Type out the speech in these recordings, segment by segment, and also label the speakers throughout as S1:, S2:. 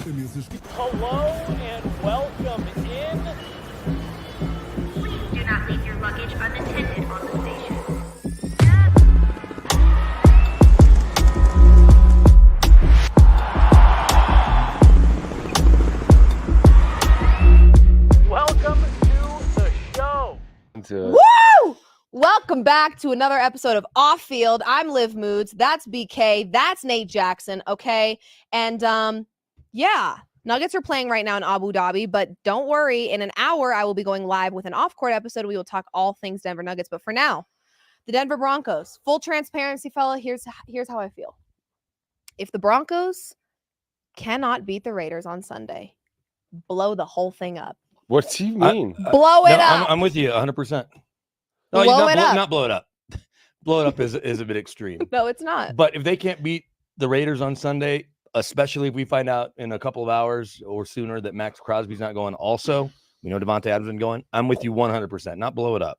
S1: Hello and welcome in.
S2: Please do not leave your luggage unattended on the station.
S1: Welcome to the show.
S3: Woo! Welcome back to another episode of Off Field. I'm Liv Moods. That's BK. That's Nate Jackson. Okay. And yeah, Nuggets are playing right now in Abu Dhabi, but don't worry. In an hour, I will be going live with an off-court episode. We will talk all things Denver Nuggets. But for now, the Denver Broncos. Full transparency, fella. Here's how I feel. If the Broncos cannot beat the Raiders on Sunday, blow the whole thing up.
S4: What's he mean?
S3: Blow it up.
S5: I'm with you 100%.
S3: Blow it up.
S5: Not blow it up. Blow it up is a bit extreme.
S3: No, it's not.
S5: But if they can't beat the Raiders on Sunday, especially if we find out in a couple of hours or sooner that Max Crosby's not going also, we know Devontae Adams isn't going, I'm with you 100%. Not blow it up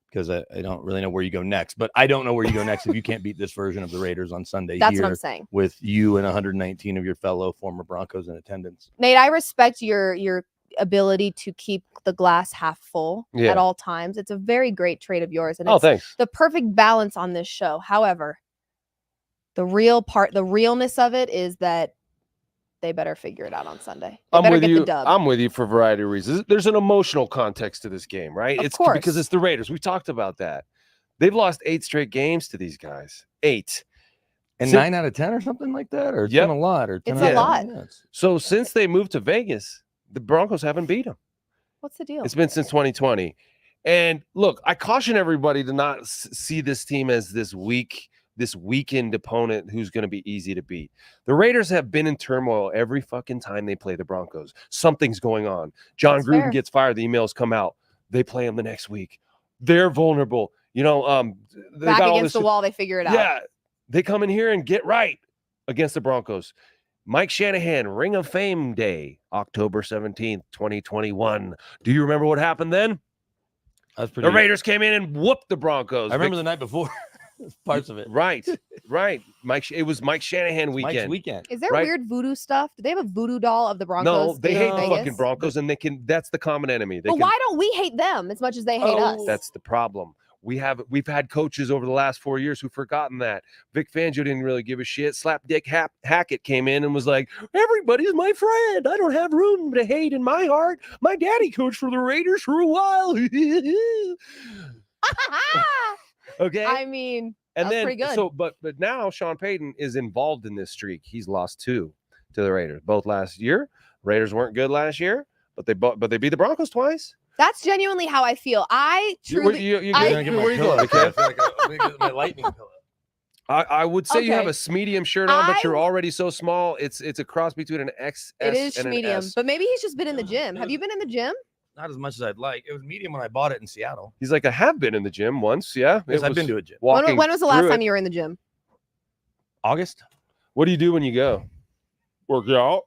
S5: because I don't really know where you go next. But I don't know where you go next if you can't beat this version of the Raiders on Sunday.
S3: That's what I'm saying.
S5: With you and 119 of your fellow former Broncos in attendance.
S3: Nate, I respect your ability to keep the glass half full at all times. It's a very great trait of yours. And it's
S4: Thanks.
S3: the perfect balance on this show. However, the realness of it is that they better figure it out on Sunday. They better get the dub.
S4: I'm with you for a variety of reasons. There's an emotional context to this game, right?
S3: Of course.
S4: Because it's the Raiders. We talked about that. They've lost 8 straight games to these guys. 8.
S5: And 9 out of 10 or something like that? Or it's been a lot? Or 10
S3: It's a lot.
S4: So since they moved to Vegas, the Broncos haven't beat them.
S3: What's the deal?
S4: It's been since 2020. And look, I caution everybody to not see this team as this weakened opponent who's going to be easy to beat. The Raiders have been in turmoil every fucking time they play the Broncos. Something's going on. John Gruden gets fired. The emails come out. They play them the next week. They're vulnerable. You know, they
S3: back
S4: got
S3: against the wall, they figure it out.
S4: Yeah, they come in here and get right against the Broncos. Mike Shanahan, Ring of Fame Day, October 17th, 2021. Do you remember what happened then?
S5: That's pretty.
S4: The Raiders came in and whooped the Broncos.
S5: I remember the night before. Parts of it.
S4: Right. It was Mike Shanahan weekend.
S5: Mike's weekend.
S3: Is there weird voodoo stuff? Do they have a voodoo doll of the Broncos?
S4: No, they hate the
S3: Vegas?
S4: fucking Broncos, and that's the common enemy.
S3: But why don't we hate them as much as they hate us?
S4: That's the problem. We've had coaches over the last 4 years who've forgotten that. Vic Fangio didn't really give a shit. Slapdick Hackett came in and was like, everybody's my friend. I don't have room to hate in my heart. My daddy coached for the Raiders for a while. Okay.
S3: I mean,
S4: and
S3: that's
S4: then,
S3: pretty good.
S4: So, but now Sean Payton is involved in this streak. He's lost 2 to the Raiders, both last year. Raiders weren't good last year, but they beat the Broncos twice.
S3: That's genuinely how I feel. I truly.
S4: Where you going?
S5: I feel like I'm gonna get my lightning pillow.
S4: I would say you have
S3: Okay.
S4: a medium shirt on, but you're already so small. It's a cross between an XS
S3: It is
S4: and an
S3: medium,
S4: S.
S3: but maybe he's just been in the gym. Have you been in the gym?
S5: Not as much as I'd like. It was medium when I bought it in Seattle.
S4: He's like, I have been in the gym once. Yeah,
S5: Yes, I've been to a gym.
S3: When was the last time you were in the gym?
S5: August.
S4: What do you do when you go? Work out,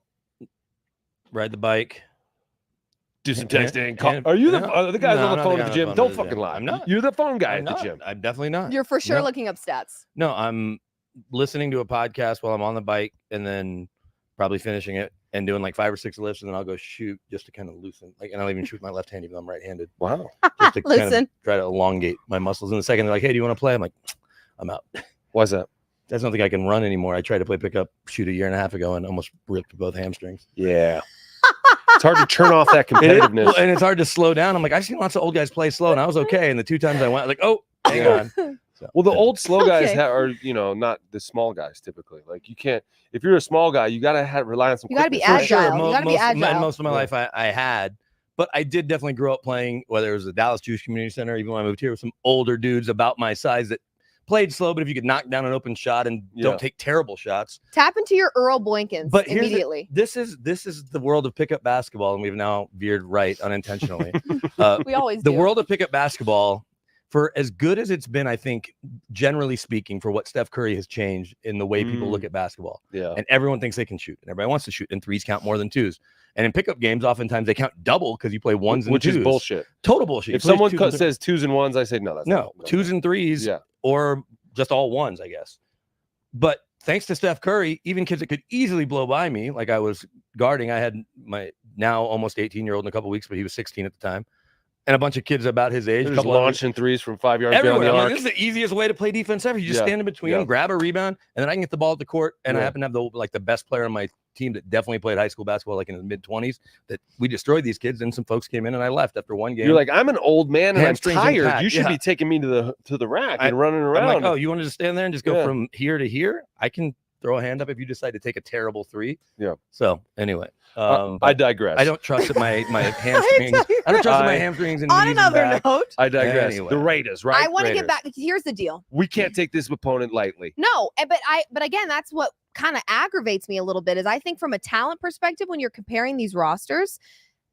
S5: Ride the bike.
S4: do some
S5: And-
S4: texting.
S5: and-
S4: Are you the guys
S5: No,
S4: on
S5: I'm
S4: the
S5: not
S4: phone
S5: the
S4: at the
S5: guy
S4: gym?
S5: on the
S4: Don't
S5: phone
S4: fucking
S5: at the
S4: lie.
S5: gym. I'm not.
S4: You're the phone guy
S5: I'm
S4: at
S5: not.
S4: the gym.
S5: I'm definitely not.
S3: You're for sure
S5: No.
S3: looking up stats.
S5: No, I'm listening to a podcast while I'm on the bike and then probably finishing it and doing like 5 or 6 lifts, and then I'll go shoot just to kind of loosen. And I'll even shoot my left hand even though I'm right-handed.
S4: Wow.
S5: Just to kind
S3: Listen.
S5: of try to elongate my muscles. In a second, they're like, "Hey, do you want to play?" I'm like, "I'm out."
S4: Why's that?
S5: I don't think I can run anymore. I tried to play pickup shoot a year and a half ago and almost ripped both hamstrings.
S4: Yeah. It's hard to turn off that competitiveness.
S5: And it's hard to slow down. I'm like, I've seen lots of old guys play slow, and I was okay. And the 2 times I went, like, oh, hang on. So,
S4: Well, the old slow guys
S3: Okay.
S4: are, not the small guys typically. Like you can't, if you're a small guy, you got to rely on some.
S3: You gotta be
S4: quickness.
S3: agile. You gotta be agile.
S5: Most of my life I had, but I did definitely grow up playing, whether it was the Dallas Jewish Community Center, even when I moved here, with some older dudes about my size that played slow, but if you could knock down an open shot and don't take terrible shots.
S3: Tap into your Earl Boykins
S5: But
S3: immediately.
S5: This is the world of pickup basketball, and we've now veered right unintentionally.
S3: We always
S5: The
S3: do.
S5: world of pickup basketball, for as good as it's been, I think, generally speaking, for what Steph Curry has changed in the way people look at basketball.
S4: Yeah.
S5: And everyone thinks they can shoot, and everybody wants to shoot, and threes count more than twos. And in pickup games, oftentimes they count double because you play ones and
S4: Which
S5: twos.
S4: is bullshit.
S5: Total bullshit.
S4: If
S5: You play
S4: someone
S5: twos and
S4: says 2s and 1s, I say no. That's
S5: no,
S4: not,
S5: twos and threes,
S4: Yeah.
S5: or just all ones, I guess. But thanks to Steph Curry, even kids that could easily blow by me, like I was guarding, I had my now almost 18-year-old in a couple weeks, but he was 16 at the time, and a bunch of kids about his age.
S4: They're just launching threes from 5 yards
S5: everywhere.
S4: beyond the
S5: I'm
S4: arc.
S5: like, this is the easiest way to play defense ever. You just stand in between, grab a rebound, and then I can get the ball at the court. And I happen to have the best player on my team that definitely played high school basketball, like in his mid-20s. That we destroyed these kids, and some folks came in, and I left after one game.
S4: You're like, I'm an old man and I'm
S5: Hamstrings
S4: tired.
S5: intact.
S4: You should be taking me to the rack and running around.
S5: I'm like, oh, you wanted to stand there and just go from here to here? I can throw a hand up if you decide to take a terrible three. Yeah. So anyway,
S4: I digress.
S5: I don't trust that my hamstrings. I don't trust that my hamstrings and
S3: On
S5: knees
S3: another
S5: and back.
S3: note,
S4: I digress.
S5: Anyway.
S4: The Raiders, right?
S3: I want to get back. Here's the deal.
S4: We can't take this opponent lightly.
S3: No, but again, that's what kind of aggravates me a little bit. Is I think from a talent perspective, when you're comparing these rosters,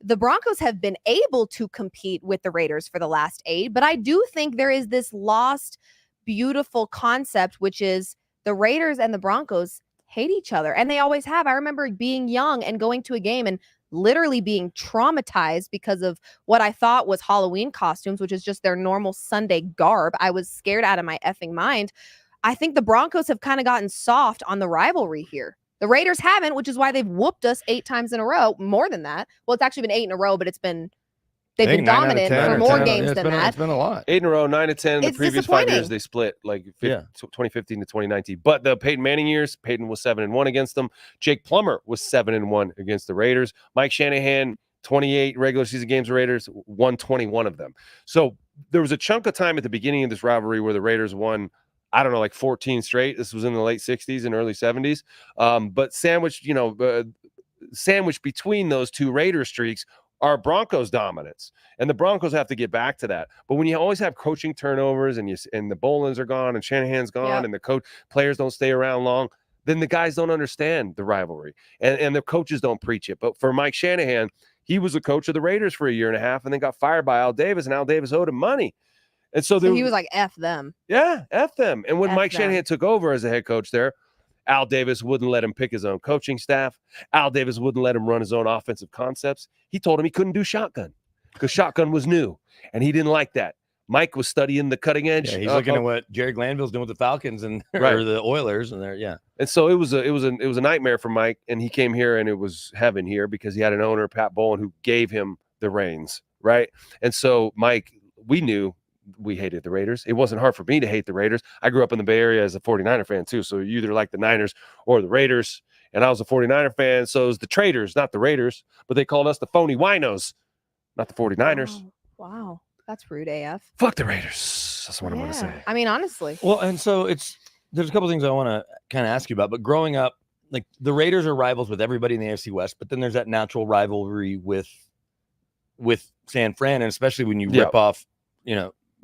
S3: the Broncos have been able to compete with the Raiders for the last 8. But I do think there is this lost, beautiful concept, which is the Raiders and the Broncos hate each other, and they always have. I remember being young and going to a game and literally being traumatized because of what I thought was Halloween costumes, which is just their normal Sunday garb. I was scared out of my effing mind. I think the Broncos have kind of gotten soft on the rivalry here. The Raiders haven't, which is why they've whooped us 8 times in a row. More than that. Well, it's actually been 8 in a row, but they've been dominant for more games than that.
S5: It's been a lot.
S4: 8 in a row, 9 to 10. The previous 5 years they split, like 2015 to 2019. But the Peyton Manning years, Peyton was 7-1 against them. Jake Plummer was 7-1 against the Raiders. Mike Shanahan, 28 regular season games with Raiders, won 21 of them. So there was a chunk of time at the beginning of this rivalry where the Raiders won, I don't know, like 14 straight. This was in the late 60s and early 70s. But sandwiched between those two Raider streaks are Broncos dominance, and the Broncos have to get back to that. But when you always have coaching turnovers and the Bolins are gone and Shanahan's gone and the players don't stay around long, then the guys don't understand the rivalry and the coaches don't preach it. But for Mike Shanahan, he was a coach of the Raiders for a year and a half and then got fired by Al Davis, and Al Davis owed him money. And so
S3: he was like, F them.
S4: Yeah, F them. And when Mike Shanahan took over as a head coach there, Al Davis wouldn't let him pick his own coaching staff. Al Davis wouldn't let him run his own offensive concepts. He told him he couldn't do shotgun because shotgun was new, and he didn't like that. Mike was studying the cutting edge.
S5: Yeah, he's looking at what Jerry Glanville's doing with the Falcons and or the Oilers, and
S4: And so it was a nightmare for Mike, and he came here, and it was heaven here because he had an owner, Pat Bowlen, who gave him the reins, right? And so Mike, we knew we hated the Raiders. It wasn't hard for me to hate the Raiders. I grew up in the Bay Area as a 49er fan too. So you either like the Niners or the Raiders. And I was a 49er fan. So it was the Traders, not the Raiders, but they called us the phony winos, not the 49ers.
S3: Wow. That's rude AF.
S4: Fuck the Raiders. That's what I want to say.
S3: I mean, honestly.
S5: Well, and so there's a couple things I want to kind of ask you about, but growing up, like the Raiders are rivals with everybody in the AFC West, but then there's that natural rivalry with San Fran. And especially when you rip off,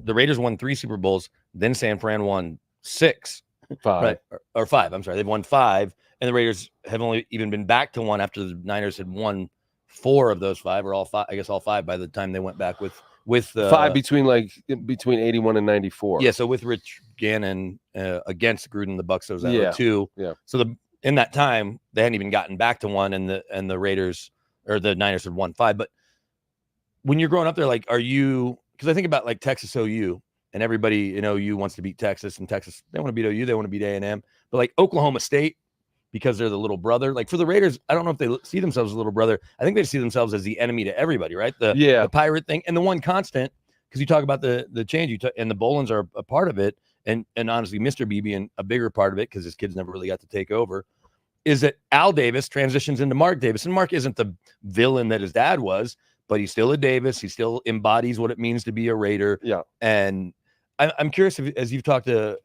S5: the Raiders won 3 Super Bowls, then San Fran won 6.
S4: 5.
S5: Right? Or 5. I'm sorry. They've won 5, and the Raiders have only even been back to 1 after the Niners had won 4 of those 5, or all 5. I guess all 5 by the time they went back with
S4: 5 between 81 and 94.
S5: Yeah. So with Rich Gannon against Gruden, the Bucs, those were 2.
S4: Yeah.
S5: So in that time they hadn't even gotten back to 1, and the Raiders or the Niners had won 5. But when you're growing up there, like, are you? Because I think about like Texas OU, and everybody in OU wants to beat Texas, and Texas, they want to beat OU, they want to beat A&M. But like Oklahoma State, because they're the little brother. Like for the Raiders, I don't know if they see themselves as a little brother. I think they see themselves as the enemy to everybody, right? The pirate thing. And the one constant, because you talk about the change, and the Bolins are a part of it, and honestly, Mr. B being a bigger part of it, because his kids never really got to take over, is that Al Davis transitions into Mark Davis. And Mark isn't the villain that his dad was, but he's still a Davis. He still embodies what it means to be a Raider.
S4: Yeah.
S5: And I'm curious, as you've talked to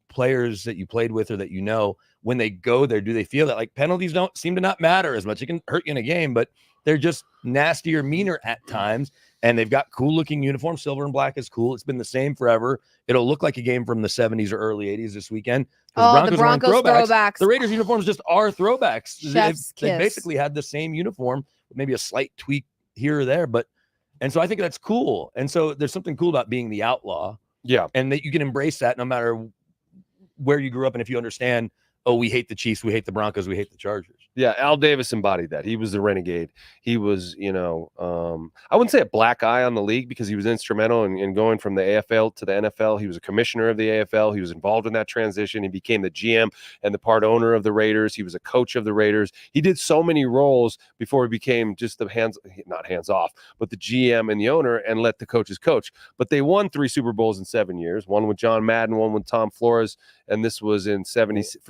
S5: players that you played with or that when they go there, do they feel that like penalties don't seem to not matter as much? It can hurt you in a game, but they're just nastier, meaner at times. And they've got cool looking uniforms. Silver and black is cool. It's been the same forever. It'll look like a game from the 70s or early 80s this weekend.
S3: Oh, the Broncos throwbacks.
S5: The Raiders uniforms just are throwbacks.
S3: They
S5: basically had the same uniform, with maybe a slight tweak here or there. And so I think that's cool. And so there's something cool about being the outlaw.
S4: Yeah.
S5: And that you can embrace that no matter where you grew up, and if you understand oh, we hate the Chiefs, we hate the Broncos, we hate the Chargers.
S4: Yeah, Al Davis embodied that. He was the renegade. He was, I wouldn't say a black eye on the league because he was instrumental in going from the AFL to the NFL. He was a commissioner of the AFL. He was involved in that transition. He became the GM and the part owner of the Raiders. He was a coach of the Raiders. He did so many roles before he became just not hands off, but the GM and the owner and let the coaches coach. But they won 3 Super Bowls in 7 years, one with John Madden, one with Tom Flores, and this was in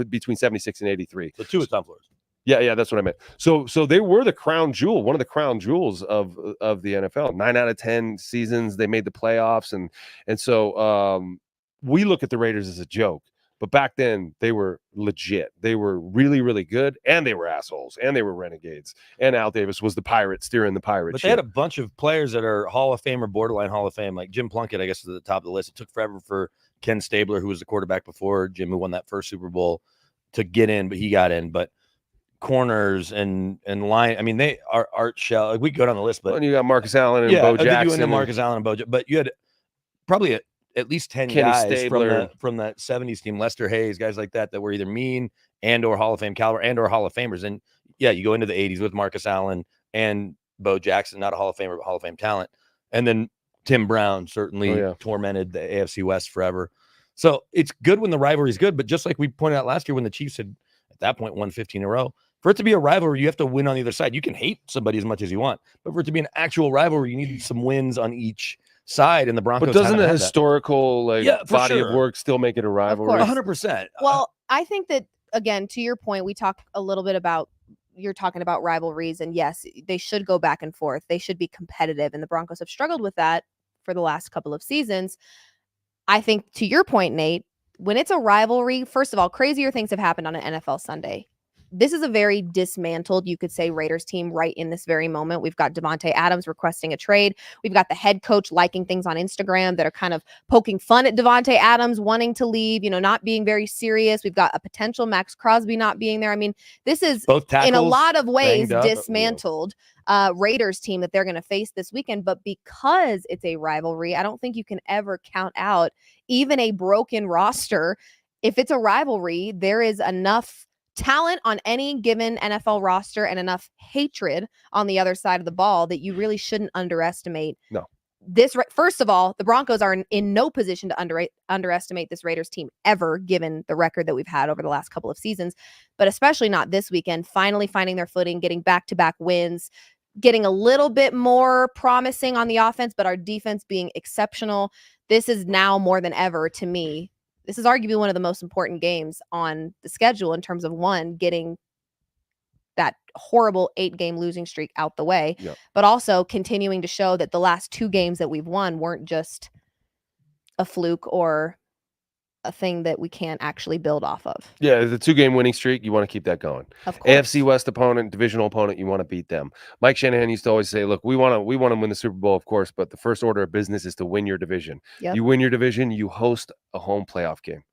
S4: between 76 and 83.
S5: So 2 with Tom Flores.
S4: Yeah, that's what I meant. So they were the crown jewel, one of the crown jewels of the NFL. 9 out of 10 seasons they made the playoffs, and so we look at the Raiders as a joke, but back then they were legit. They were really, really good, and they were assholes, and they were renegades. And Al Davis was the pirate steering the pirate.
S5: But
S4: ship.
S5: they had a bunch of players that are Hall of Fame or borderline Hall of Fame, like Jim Plunkett, I guess, is at the top of the list. It took forever for Ken Stabler, who was the quarterback before Jim, who won that first Super Bowl, to get in, but he got in. But corners and line. I mean, they are Art Shell. Like, we go down the list, but
S4: you got Marcus Allen and Bo Jackson.
S5: You into Marcus Allen and Bo, but you had probably at least 10
S4: Kenny
S5: guys
S4: Stabler.
S5: from that 70s team, Lester Hayes, guys like that were either mean and or Hall of Fame caliber and or Hall of Famers. And yeah, you go into the 80s with Marcus Allen and Bo Jackson, not a Hall of Famer, but Hall of Fame talent. And then Tim Brown certainly tormented the AFC West forever. So it's good when the rivalry is good, but just like we pointed out last year when the Chiefs had at that point won 15 in a row, for it to be a rivalry, you have to win on either side. You can hate somebody as much as you want, but for it to be an actual rivalry, you need some wins on each side. And the Broncos,
S4: but doesn't the historical body of work still make it a rivalry?
S5: 100%.
S3: Well, I think that, again, to your point, we talked a little bit about, you're talking about rivalries, and yes, they should go back and forth. They should be competitive, and the Broncos have struggled with that for the last couple of seasons. I think, to your point, Nate, when it's a rivalry, first of all, crazier things have happened on an NFL Sunday. This is a very dismantled, you could say, Raiders team right in this very moment. We've got Davante Adams requesting a trade. We've got the head coach liking things on Instagram that are kind of poking fun at Davante Adams, wanting to leave, not being very serious. We've got a potential Max Crosby not being there. I mean, this is in a lot of ways dismantled Raiders team that they're going to face this weekend. But because it's a rivalry, I don't think you can ever count out even a broken roster. If it's a rivalry, there is enough talent on any given NFL roster and enough hatred on the other side of the ball that you really shouldn't underestimate.
S4: No.
S3: This, first of all, the Broncos are in no position to underestimate this Raiders team ever, given the record that we've had over the last couple of seasons, but especially not this weekend. Finally finding their footing, getting back-to-back wins, getting a little bit more promising on the offense, but our defense being exceptional. This is now more than ever, to me, this is arguably one of the most important games on the schedule in terms of, one, getting that horrible 8-game losing streak out the way, but also continuing to show that the last 2 games that we've won weren't just a fluke or a thing that we can't actually build off of.
S4: Yeah, the 2-game winning streak, you want to keep that going.
S3: Of course.
S4: AFC West opponent, divisional opponent, you want to beat them. Mike Shanahan used to always say, look, we want to win the Super Bowl, of course, but the first order of business is to win your division.
S3: Yep.
S4: You win your division, you host a home playoff game,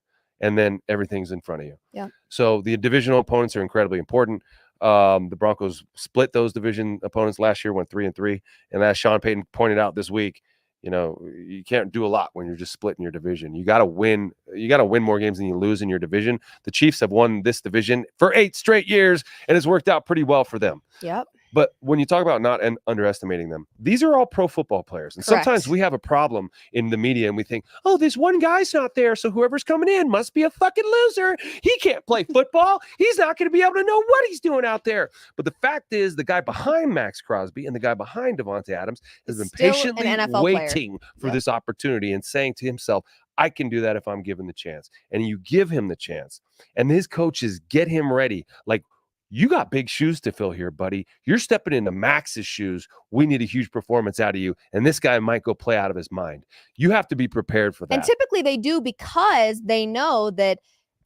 S4: and then everything's in front of you.
S3: Yeah.
S4: So the divisional opponents are incredibly important. The Broncos split those division opponents last year, went 3-3, and as Sean Payton pointed out this week, you can't do a lot when you're just splitting your division. You got to win. You got to win more games than you lose in your division. The Chiefs have won this division for 8 straight years, and it's worked out pretty well for them.
S3: Yep.
S4: But when you talk about not underestimating them, these are all pro football players. And
S3: Correct.
S4: Sometimes we have a problem in the media and we think, oh, this one guy's not there, so whoever's coming in must be a fucking loser. He can't play football. He's not going to be able to know what he's doing out there. But the fact is, the guy behind Max Crosby and the guy behind Davante Adams has been
S3: Still
S4: patiently
S3: an NFL
S4: waiting for this opportunity and saying to himself, I can do that if I'm given the chance. And you give him the chance. And his coaches get him ready. Like, you got big shoes to fill here, buddy. You're stepping into Max's shoes. We need a huge performance out of you. And this guy might go play out of his mind. You have to be prepared for that.
S3: And typically they do, because they know that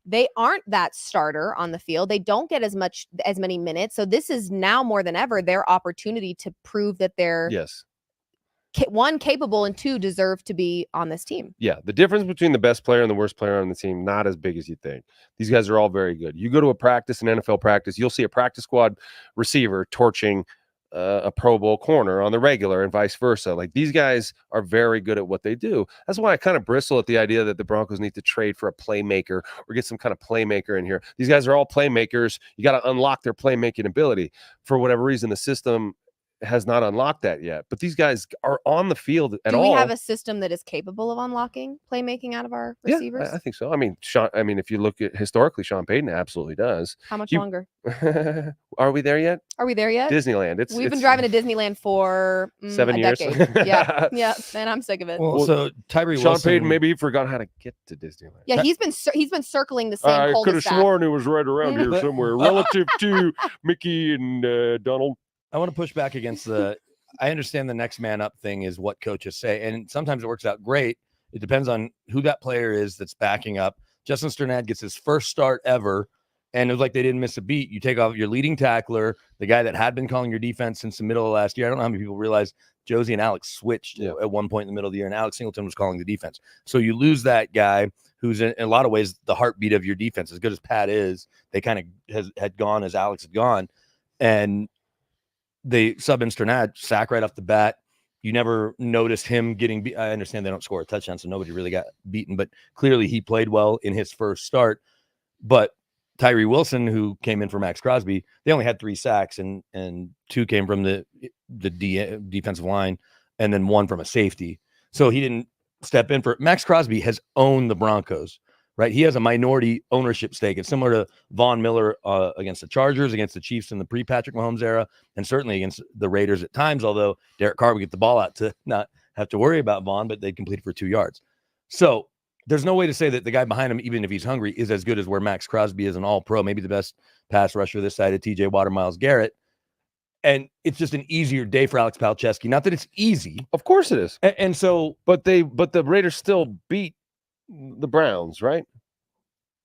S3: they aren't that starter on the field. They don't get as many minutes. So this is now more than ever their opportunity to prove that they're one, capable, and 2, deserve to be on this team.
S4: Yeah, the difference between the best player and the worst player on the team, not as big as you think. These guys are all very good. You go to a practice, an NFL practice, you'll see a practice squad receiver torching a Pro Bowl corner on the regular and vice versa. Like, these guys are very good at what they do. That's why I kind of bristle at the idea that the Broncos need to trade for a playmaker or get some kind of playmaker in here. These guys are all playmakers. You got to unlock their playmaking ability. For whatever reason, the system has not unlocked that yet. But these guys are on the field at all.
S3: Do we have a system that is capable of unlocking playmaking out of our receivers?
S4: I think so. I mean, if you look at historically, Sean Payton absolutely does.
S3: How much longer?
S4: Are we there yet?
S3: Are we there yet?
S4: Disneyland.
S3: We've been driving to Disneyland for
S4: 7 years.
S3: decade. Yeah, and I'm sick of it.
S5: Well, so Tyree
S4: Sean
S5: Wilson,
S4: Payton, maybe he forgot how to get to Disneyland.
S3: Yeah, he's been circling the same
S4: I could have
S3: cul-de-sac.
S4: sworn it was right around here somewhere, relative to Mickey and Donald.
S5: I want to push back against I understand the next man up thing is what coaches say, and sometimes it works out great. It depends on who that player is that's backing up. Justin Sternad gets his first start ever, and it was like they didn't miss a beat. You take off your leading tackler, the guy that had been calling your defense since the middle of last year. I don't know how many people realize Josie and Alex switched at one point in the middle of the year, and Alex Singleton was calling the defense. So you lose that guy who's in a lot of ways the heartbeat of your defense. As good as Pat is, they kind of had gone as Alex had gone, and they sub in Sternad, sack right off the bat. You never noticed him getting beat. I understand they don't score a touchdown, so nobody really got beaten, but clearly he played well in his first start. But Tyree Wilson, who came in for Max Crosby, they only had 3 sacks, and 2 came from the defensive line, and then 1 from a safety. So he didn't step in for Max Crosby has owned the Broncos. Right, he has a minority ownership stake. It's similar to Von Miller against the Chargers, against the Chiefs in the pre-Patrick Mahomes era, and certainly against the Raiders at times. Although Derek Carr would get the ball out to not have to worry about Von, but they completed for 2 yards. So there's no way to say that the guy behind him, even if he's hungry, is as good as where Max Crosby is an All-Pro, maybe the best pass rusher this side of TJ Watt, Myles Garrett. And it's just an easier day for Alex Palczewski. Not that it's easy,
S4: Of course it is.
S5: and so
S4: But the Raiders still beat the Browns, right?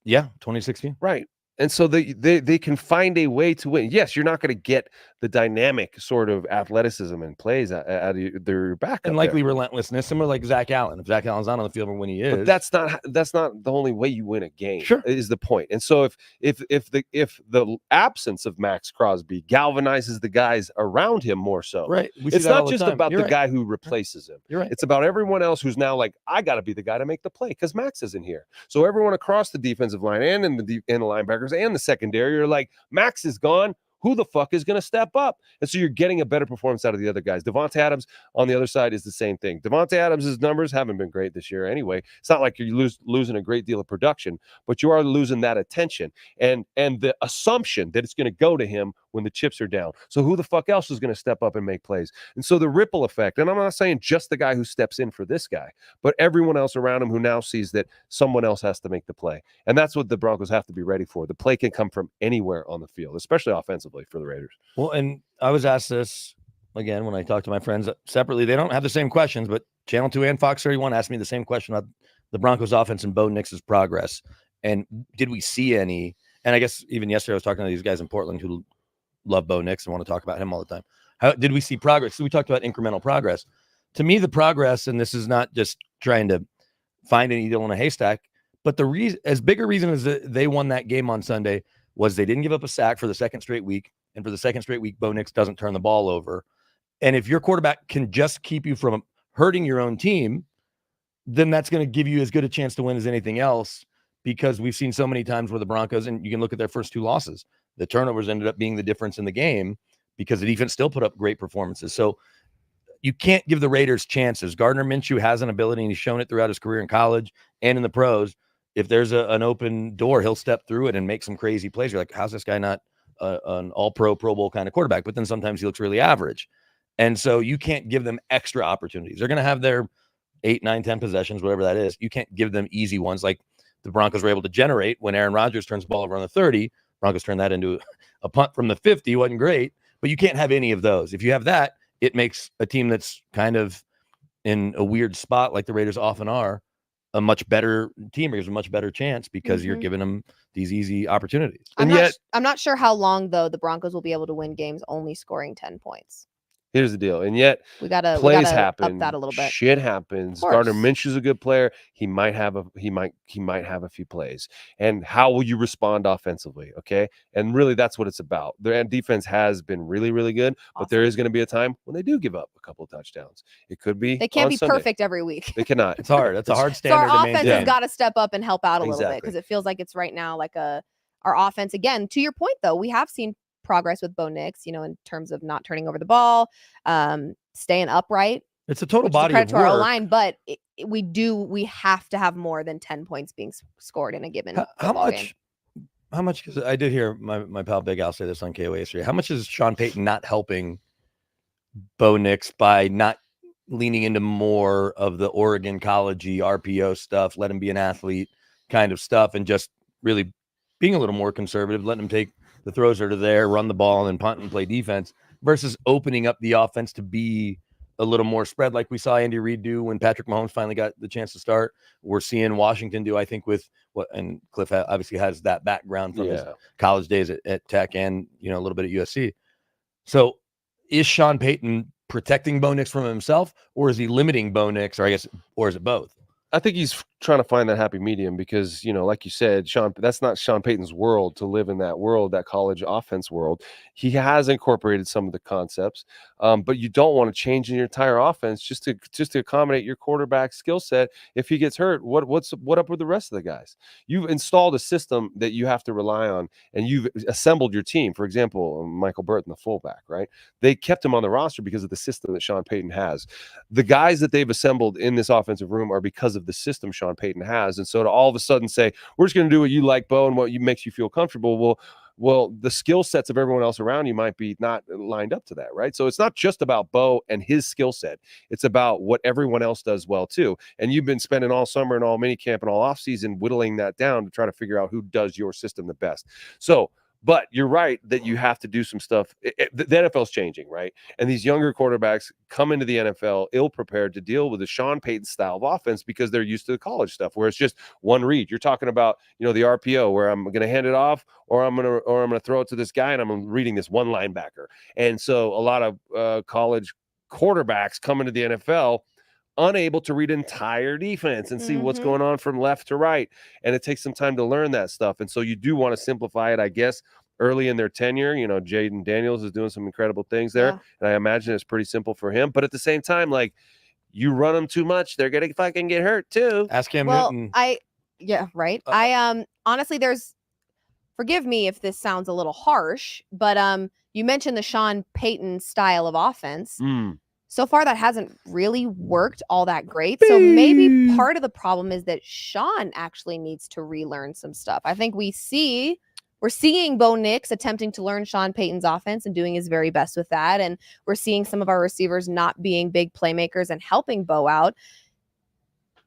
S5: yeah, 2016.
S4: Right. And so they can find a way to win. Yes, you're not going to get the dynamic sort of athleticism and plays out of their backup.
S5: And likely relentlessness, similar like Zach Allen. If Zach Allen's not on the field when he is,
S4: But that's not the only way you win a game.
S5: Sure.
S4: Is the point. And so if the absence of Max Crosby galvanizes the guys around him more so,
S5: right? We see
S4: It's
S5: that all
S4: not
S5: the
S4: just
S5: time.
S4: about
S5: You're
S4: the
S5: right.
S4: guy who replaces him.
S5: You're right.
S4: It's about everyone else who's now like, I got to be the guy to make the play because Max isn't here. So everyone across the defensive line and in the linebackers and the secondary are like, Max is gone. Who the fuck is going to step up? And so you're getting a better performance out of the other guys. Devontae Adams on the other side is the same thing. Devontae Adams' numbers haven't been great this year anyway. It's not like you're losing a great deal of production, but you are losing that attention and the assumption that it's going to go to him when the chips are down. So who the fuck else is going to step up and make plays? And so the ripple effect, and I'm not saying just the guy who steps in for this guy, but everyone else around him who now sees that someone else has to make the play. And that's what the Broncos have to be ready for. The play can come from anywhere on the field, especially offensively for the Raiders.
S5: Well, and I was asked this again when I talked to my friends separately. They don't have the same questions, but Channel 2 and Fox 31 asked me the same question about the Broncos offense and Bo Nix's progress. And did we see any? And I guess even yesterday I was talking to these guys in Portland who love Bo Nix and want to talk about him all the time. How did we see progress? So we talked about incremental progress. To me, the progress, and this is not just trying to find an needle in a haystack, but the reason, as big a reason as they won that game on Sunday, was they didn't give up a sack for the second straight week. And for the second straight week, Bo Nix doesn't turn the ball over. And if your quarterback can just keep you from hurting your own team, then that's going to give you as good a chance to win as anything else, because we've seen so many times where the Broncos, and you can look at their first 2 losses, the turnovers ended up being the difference in the game because the defense still put up great performances. So you can't give the Raiders chances. Gardner Minshew has an ability, and he's shown it throughout his career in college and in the pros. If there's an open door, he'll step through it and make some crazy plays. You're like, how's this guy not an all-pro, Pro Bowl kind of quarterback? But then sometimes he looks really average. And so you can't give them extra opportunities. They're going to have their 8, 9, 10 possessions, whatever that is. You can't give them easy ones like the Broncos were able to generate when Aaron Rodgers turns the ball over on the 30. Broncos turned that into a punt from the 50. Wasn't great, but you can't have any of those. If you have that, it makes a team that's kind of in a weird spot like the Raiders often are a much better team. There's a much better chance because you're giving them these easy opportunities.
S3: I'm not sure how long though the Broncos will be able to win games only scoring 10 points.
S4: Here's the deal. And yet
S3: We gotta
S4: plays
S3: up
S4: happen,
S3: that a little bit.
S4: shit happens.
S3: Of
S4: Gardner
S3: course.
S4: Minshew's a good player. He might have a few plays. And how will you respond offensively? Okay. And really that's what it's about. Their defense has been really, really good, but there is going to be a time when they do give up a couple of touchdowns. It could be
S3: They can't
S4: on
S3: be
S4: Sunday.
S3: perfect every week.
S4: They cannot.
S5: It's hard. That's a hard
S3: So
S5: standard
S3: our
S5: to
S3: offense
S5: maintain.
S3: has got to step up and help out a little bit
S4: Exactly.
S3: because it feels like it's right now like our offense. Again, to your point though, we have seen progress with Bo Nix, in terms of not turning over the ball, staying upright.
S5: It's a total
S3: Which is a
S5: body
S3: credit
S5: of
S3: to our
S5: work.
S3: O-line, but we have to have more than 10 points being scored in a given
S5: How
S3: football game.
S5: much? Because I did hear my pal Big Al say this on KOA yesterday. How much is Sean Payton not helping Bo Nix by not leaning into more of the Oregon college-y RPO stuff, let him be an athlete kind of stuff, and just really being a little more conservative, letting him take the throws that are there, run the ball, and punt and play defense, versus opening up the offense to be a little more spread, like we saw Andy Reid do when Patrick Mahomes finally got the chance to start. We're seeing Washington do, I think, with and Cliff obviously has that background from his college days at Tech and a little bit at USC. So is Sean Payton protecting Bo Nix from himself, or is he limiting Bo Nix, or is it both?
S4: I think he's trying to find that happy medium because, like you said, that's not Sean Payton's world to live in that world, that college offense world. He has incorporated some of the concepts, but you don't want to change your entire offense just to accommodate your quarterback skill set. If he gets hurt, what up with the rest of the guys? You've installed a system that you have to rely on, and you've assembled your team. For example, Michael Burton, the fullback, right? They kept him on the roster because of the system that Sean Payton has. The guys that they've assembled in this offensive room are because of the system Sean Payton has. And so to all of a sudden say, we're just going to do what you like, Bo, and what makes you feel comfortable. Well, the skill sets of everyone else around you might be not lined up to that, right? So it's not just about Bo and his skill set. It's about what everyone else does well too. And you've been spending all summer and all minicamp and all offseason whittling that down to try to figure out who does your system the best. So, but you're right that you have to do some stuff. The NFL's changing, right? And these younger quarterbacks come into the NFL ill-prepared to deal with the Sean Payton style of offense because they're used to the college stuff where it's just one read. You're talking about, the RPO where I'm going to hand it off or I'm going to throw it to this guy and I'm reading this one linebacker. And so a lot of college quarterbacks come into the NFL unable to read entire defense and see what's going on from left to right. And it takes some time to learn that stuff. And so you do want to simplify it, I guess, early in their tenure. Jaden Daniels is doing some incredible things there. Yeah. And I imagine it's pretty simple for him. But at the same time, like, you run them too much, they're going to fucking get hurt too.
S5: Ask Cam Newton.
S3: Right. Honestly, forgive me if this sounds a little harsh, but you mentioned the Sean Payton style of offense. So far, that hasn't really worked all that great. So maybe part of the problem is that Sean actually needs to relearn some stuff. I think we're seeing Bo Nix attempting to learn Sean Payton's offense and doing his very best with that. And we're seeing some of our receivers not being big playmakers and helping Bo out.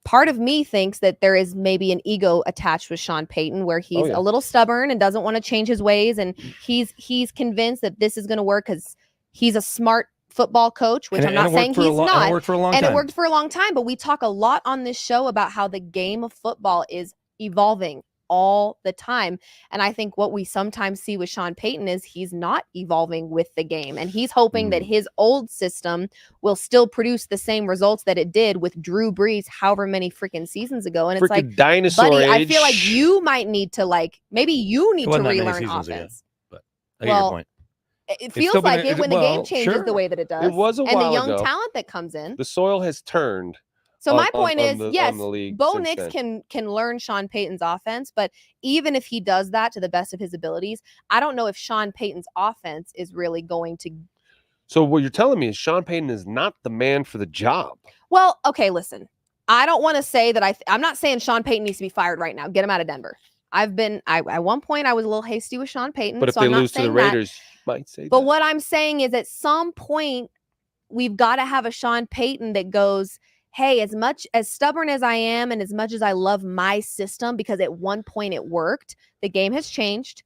S3: Part of me thinks that there is maybe an ego attached with Sean Payton where he's a little stubborn and doesn't want to change his ways. And he's convinced that this is going to work because he's a smart football coach, which I'm not saying he's not. And it worked for a long time. And it worked for a long time. But we talk a lot on this show about how the game of football is evolving all the time. And I think what we sometimes see with Sean Payton is he's not evolving with the game. And he's hoping that his old system will still produce the same results that it did with Drew Brees however many freaking seasons ago. And it's like,
S4: dinosaur
S3: buddy,
S4: age.
S3: I feel like you might need to maybe you need to relearn offense.
S5: But I get your point.
S3: It feels like it when the game changes the way that it does.
S4: It was a while
S3: ago. And the young
S4: ago.
S3: talent that comes in.
S4: The soil has turned.
S3: So my point is, yes, Bo Nix can learn Sean Payton's offense, but even if he does that to the best of his abilities, I don't know if Sean Payton's offense is really going to.
S4: So what you're telling me is Sean Payton is not the man for the job.
S3: Well, okay, listen. I don't want to say that I'm not saying Sean Payton needs to be fired right now. Get him out of Denver. At one point I was a little hasty with Sean Payton.
S4: But if they lose to the Raiders, you might say that.
S3: But what I'm saying is at some point we've got to have a Sean Payton that goes, hey, as much as stubborn as I am and as much as I love my system, because at one point it worked, the game has changed.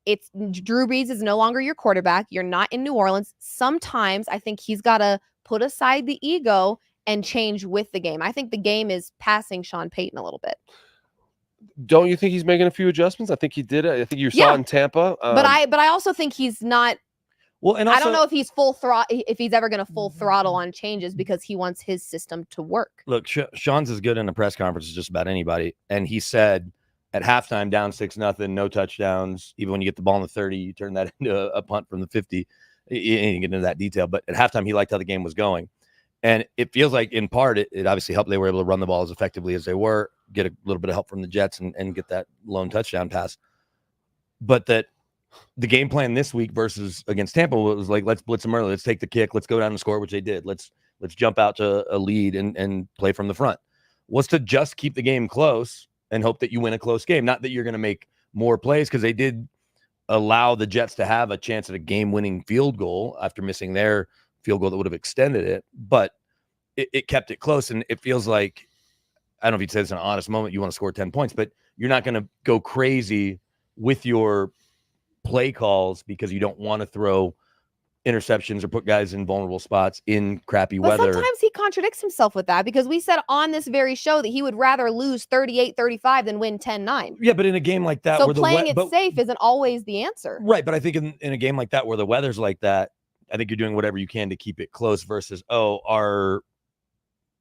S3: It's Drew Brees is no longer your quarterback. You're not in New Orleans. Sometimes I think he's got to put aside the ego and change with the game. I think the game is passing Sean Payton a little bit.
S4: Don't you think he's making a few adjustments? I think he did. I think you saw it in Tampa.
S3: But I also think he's not.
S5: Well, and also,
S3: I don't know if he's if he's ever going to full throttle on changes because he wants his system to work.
S5: Look, Sean's as good in a press conference as just about anybody. And he said at halftime, down 6-0, no touchdowns. Even when you get the ball in the 30, you turn that into a punt from the 50. You didn't get into that detail, but at halftime, he liked how the game was going. And it feels like, in part, it obviously helped. They were able to run the ball as effectively as they were, get a little bit of help from the Jets, and get that lone touchdown pass. But that the game plan this week versus against Tampa was like, let's blitz them early. Let's take the kick. Let's go down and score, which they did. Let's jump out to a lead and play from the front. Was to just keep the game close and hope that you win a close game. Not that you're going to make more plays, because they did allow the Jets to have a chance at a game-winning field goal after missing their field goal that would have extended it. But it kept it close, and it feels like, I don't know if you'd say it's an honest moment, you want to score 10 points, but you're not going to go crazy with your play calls because you don't want to throw interceptions or put guys in vulnerable spots in crappy
S3: But
S5: weather.
S3: sometimes he contradicts himself with that, because we said on this very show that he would rather lose 38-35 than win 10-9.
S5: Yeah, but in a game like that,
S3: So
S5: where
S3: playing
S5: the
S3: it safe isn't always the answer.
S5: right, but I think in a game like that where the weather's like that, I think you're doing whatever you can to keep it close versus, our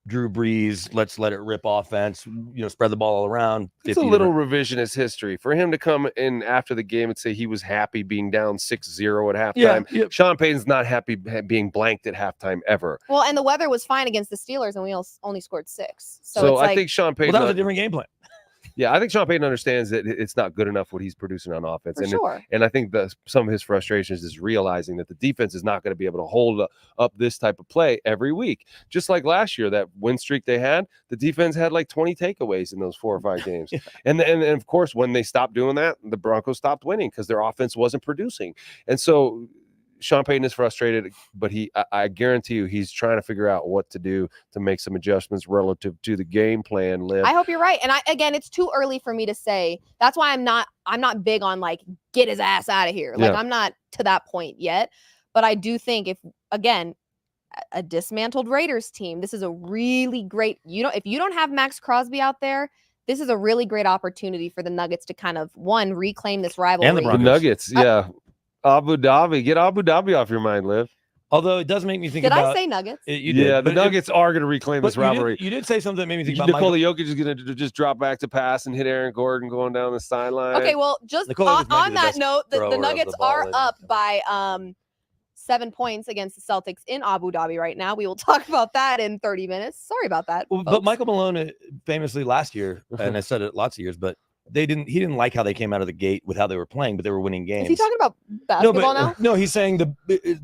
S5: Drew Brees, let's let it rip offense, spread the ball all around.
S4: It's a little revisionist history for him to come in after the game and say he was happy being down 6-0 at halftime.
S5: Yeah.
S4: Sean Payton's not happy being blanked at halftime ever.
S3: Well, and the weather was fine against the Steelers, and we only scored 6. So
S4: So
S3: it's
S4: I
S3: like,
S4: think Sean Payton.
S5: Well, that was a different game plan.
S4: Yeah, I think Sean Payton understands that it's not good enough what he's producing on offense.
S3: for sure.
S4: And I think some of his frustrations is realizing that the defense is not going to be able to hold up this type of play every week. Just like last year, that win streak they had, the defense had like 20 takeaways in those 4 or 5 games.
S5: Yeah.
S4: And of course, when they stopped doing that, the Broncos stopped winning because their offense wasn't producing. And so Sean Payton is frustrated, but I guarantee you he's trying to figure out what to do to make some adjustments relative to the game plan, Liv.
S3: I hope you're right. And again, it's too early for me to say. That's why I'm not big on like get his ass out of here. Like,
S4: Yeah.
S3: I'm not to that point yet. But I do think if a dismantled Raiders team, this is a really great, if you don't have Max Crosby out there, this is a really great opportunity for the Nuggets to kind of reclaim this rivalry.
S5: And the
S4: The
S5: Broncos.
S4: Nuggets, yeah. Abu Dhabi. Get Abu Dhabi off your mind, Liv.
S5: Although it does make me think
S3: Did
S5: about.
S3: I say Nuggets?
S5: You did,
S4: The
S5: but
S4: Nuggets are going to reclaim this rivalry.
S5: You did say something that made me think about
S4: Nikola
S5: Michael.
S4: Jokic is going to just drop back to pass and hit Aaron Gordon going down the sideline.
S3: Okay, well, just
S5: Nikola Jokic might be
S3: on
S5: the
S3: that
S5: best
S3: note,
S5: thrower
S3: the
S5: of
S3: Nuggets
S5: the ball
S3: are
S5: in-
S3: up by 7 points against the Celtics in Abu Dhabi right now. We will talk about that in 30 minutes. Sorry about that.
S5: Well, but
S3: folks.
S5: Michael Malone famously last year, and I said it lots of years, but he didn't like how they came out of the gate with how they were playing, but they were winning games.
S3: Is he talking about basketball now?
S5: No, he's saying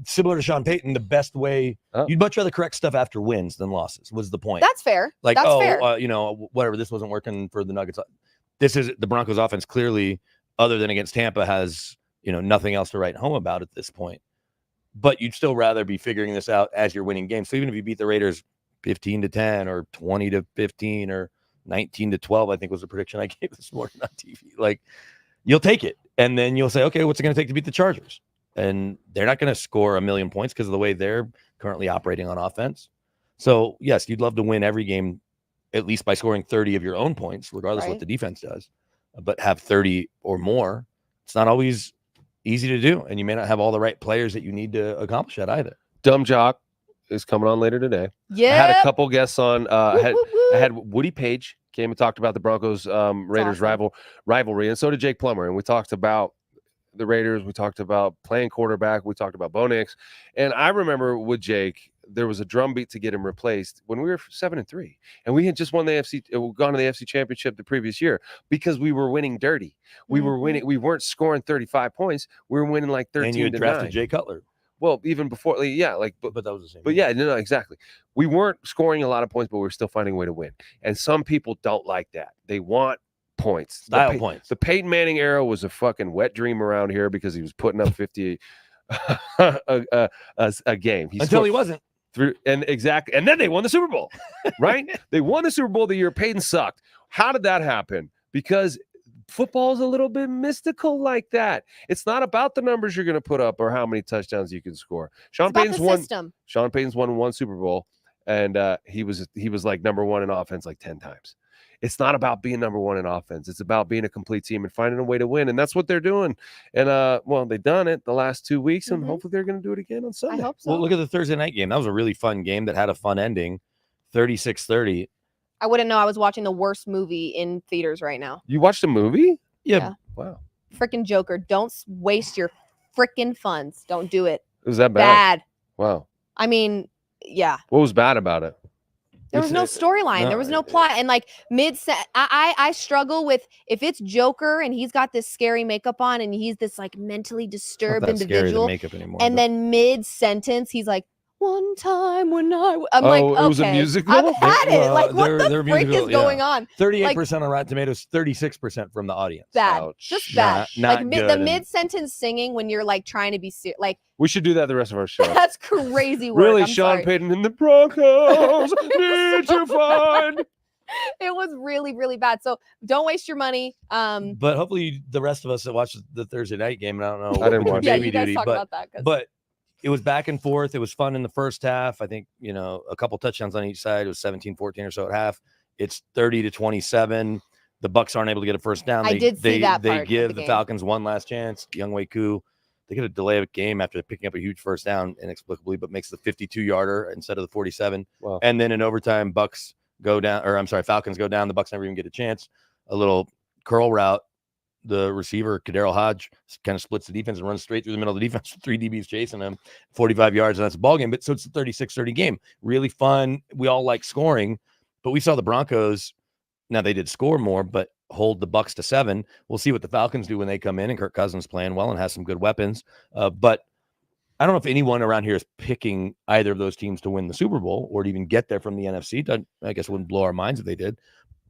S5: similar to Sean Payton, the best way you'd much rather correct stuff after wins than losses was the point.
S3: That's fair.
S5: Like,
S3: That's fair.
S5: Whatever, this wasn't working for the Nuggets. This is the Broncos offense clearly, other than against Tampa, has nothing else to write home about at this point. But you'd still rather be figuring this out as you're winning games. So even if you beat the Raiders 15-10 or 20-15 or 19-12, I think was the prediction I gave this morning on TV. Like, you'll take it, and then you'll say, okay, what's it going to take to beat the Chargers? And they're not going to score 1,000,000 points because of the way they're currently operating on offense. So yes, you'd love to win every game, at least by scoring 30 of your own points, regardless of what
S3: Right.
S5: the defense does. But have 30 or more. It's not always easy to do, and you may not have all the right players that you need to accomplish that either.
S4: Dumb Jock is coming on later today.
S3: Yeah.
S4: I had a couple guests on. I had Woody Page came and talked about the Broncos Raiders
S3: awesome.
S4: rivalry, and so did Jake Plummer. And we talked about the Raiders. We talked about playing quarterback. We talked about Bo Nix. And I remember with Jake, there was a drumbeat to get him replaced when we were 7-3, and we had just won the AFC, gone to the AFC Championship the previous year because we were winning dirty. We were winning. We weren't scoring 35 points. We were winning like 13
S5: And you had
S4: to
S5: drafted
S4: 9.
S5: Jay Cutler,
S4: Well, even before,
S5: but that was the same.
S4: But yeah, no, exactly. We weren't scoring a lot of points, but we were still finding a way to win. And some people don't like that. They want points.
S5: Style points.
S4: The Peyton Manning era was a fucking wet dream around here because he was putting up 50 a game.
S5: Until he wasn't.
S4: And then they won the Super Bowl, right? They won the Super Bowl the year Peyton sucked. How did that happen? Because football is a little bit mystical like that. It's not about the numbers you're going to put up or how many touchdowns you can score. Sean Payton's won one Super Bowl, and he was like number one in offense like 10 times. It's not about being number one in offense. It's about being a complete team and finding a way to win. And that's what they're doing. And well, they've done it the last 2 weeks, and hopefully they're going to do it again on Sunday.
S3: I hope so.
S5: Well, look at the Thursday night game. That was a really fun game that had a fun ending, 36-30.
S3: I wouldn't know I was watching the worst movie in theaters right now.
S4: You watched a movie?
S3: Yeah.
S4: Wow.
S3: Freaking Joker. Don't waste your freaking funds. Don't do it.
S4: Was that bad?
S3: Bad.
S4: Wow.
S3: I mean, yeah.
S4: What was bad about it?
S3: There was no storyline. There was no plot. And like I struggle with if it's Joker and he's got this scary makeup on and he's this like mentally disturbed
S5: Not that scary, the
S3: individual.
S5: makeup anymore,
S3: And
S5: but-
S3: then mid-sentence, he's like, one time when I'm like, okay,
S4: it was a musical?
S3: I've had it.
S5: Well,
S3: Like, what
S5: they're
S3: the freak
S5: musical,
S3: is going on?
S5: 38% on Rotten Tomatoes, 36% from the audience.
S3: Bad.
S4: Ouch.
S3: Just bad.
S5: Not
S3: like
S5: good
S3: the
S5: and-
S3: mid-sentence singing when you're like trying to be like,
S4: We should do that the rest of our show.
S3: that's crazy work.
S4: Really,
S3: I'm
S4: Sean
S3: sorry.
S4: Payton and the Broncos need to find.
S3: It was really, really bad. So don't waste your money.
S5: But hopefully the rest of us that watched the Thursday night game, and I don't know,
S4: I didn't
S5: what
S4: watch
S5: your
S3: yeah,
S4: it.
S3: you
S5: baby
S3: guys
S5: duty,
S3: talk about that. 'Cause
S5: but it was back and forth. It was fun in the first half. I think, a couple touchdowns on each side. It was 17-14 or so at half. It's 30-27. The Bucs aren't able to get a first down.
S3: I did see that
S5: They
S3: part of
S5: give
S3: the
S5: the
S3: game.
S5: Falcons one last chance. Younghoe Koo, they get a delay of a game after picking up a huge first down inexplicably, but makes the 52-yarder instead of the 47.
S4: Wow.
S5: And then in overtime, Falcons go down. The Bucs never even get a chance. A little curl route. The receiver, Kadero Hodge, kind of splits the defense and runs straight through the middle of the defense. 3 DBs chasing him, 45 yards, and that's a ball game. But so it's a 36-30 game. Really fun. We all like scoring, but we saw the Broncos. Now they did score more, but hold the Bucs to 7. We'll see what the Falcons do when they come in, and Kirk Cousins playing well and has some good weapons. But I don't know if anyone around here is picking either of those teams to win the Super Bowl or to even get there from the NFC. I guess it wouldn't blow our minds if they did.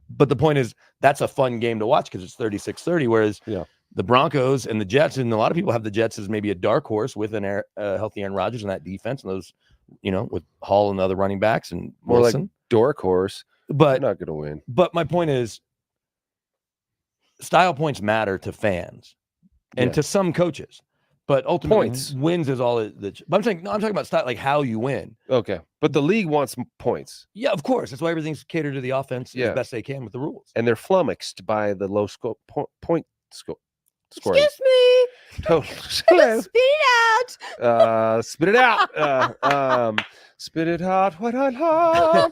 S5: But the point is, that's a fun game to watch because it's 36-30, whereas the Broncos and the Jets, and a lot of people have the Jets as maybe a dark horse with an healthy Aaron Rodgers in that defense and those, with Hall and the other running backs and
S4: More
S5: Wilson.
S4: like dork horse.
S5: But
S4: They're not going to win.
S5: But my point is, style points matter to fans and to some coaches. But ultimately,
S4: Points.
S5: wins is all that. But I'm talking about style, like how you win.
S4: Okay. But the league wants points.
S5: Yeah, of course. That's why everything's catered to the offense as best they can with the rules.
S4: And they're flummoxed by the low point scoring.
S3: excuse me.
S4: Hello.
S3: Spit it out.
S4: Spit it out. Spit it out. What I love.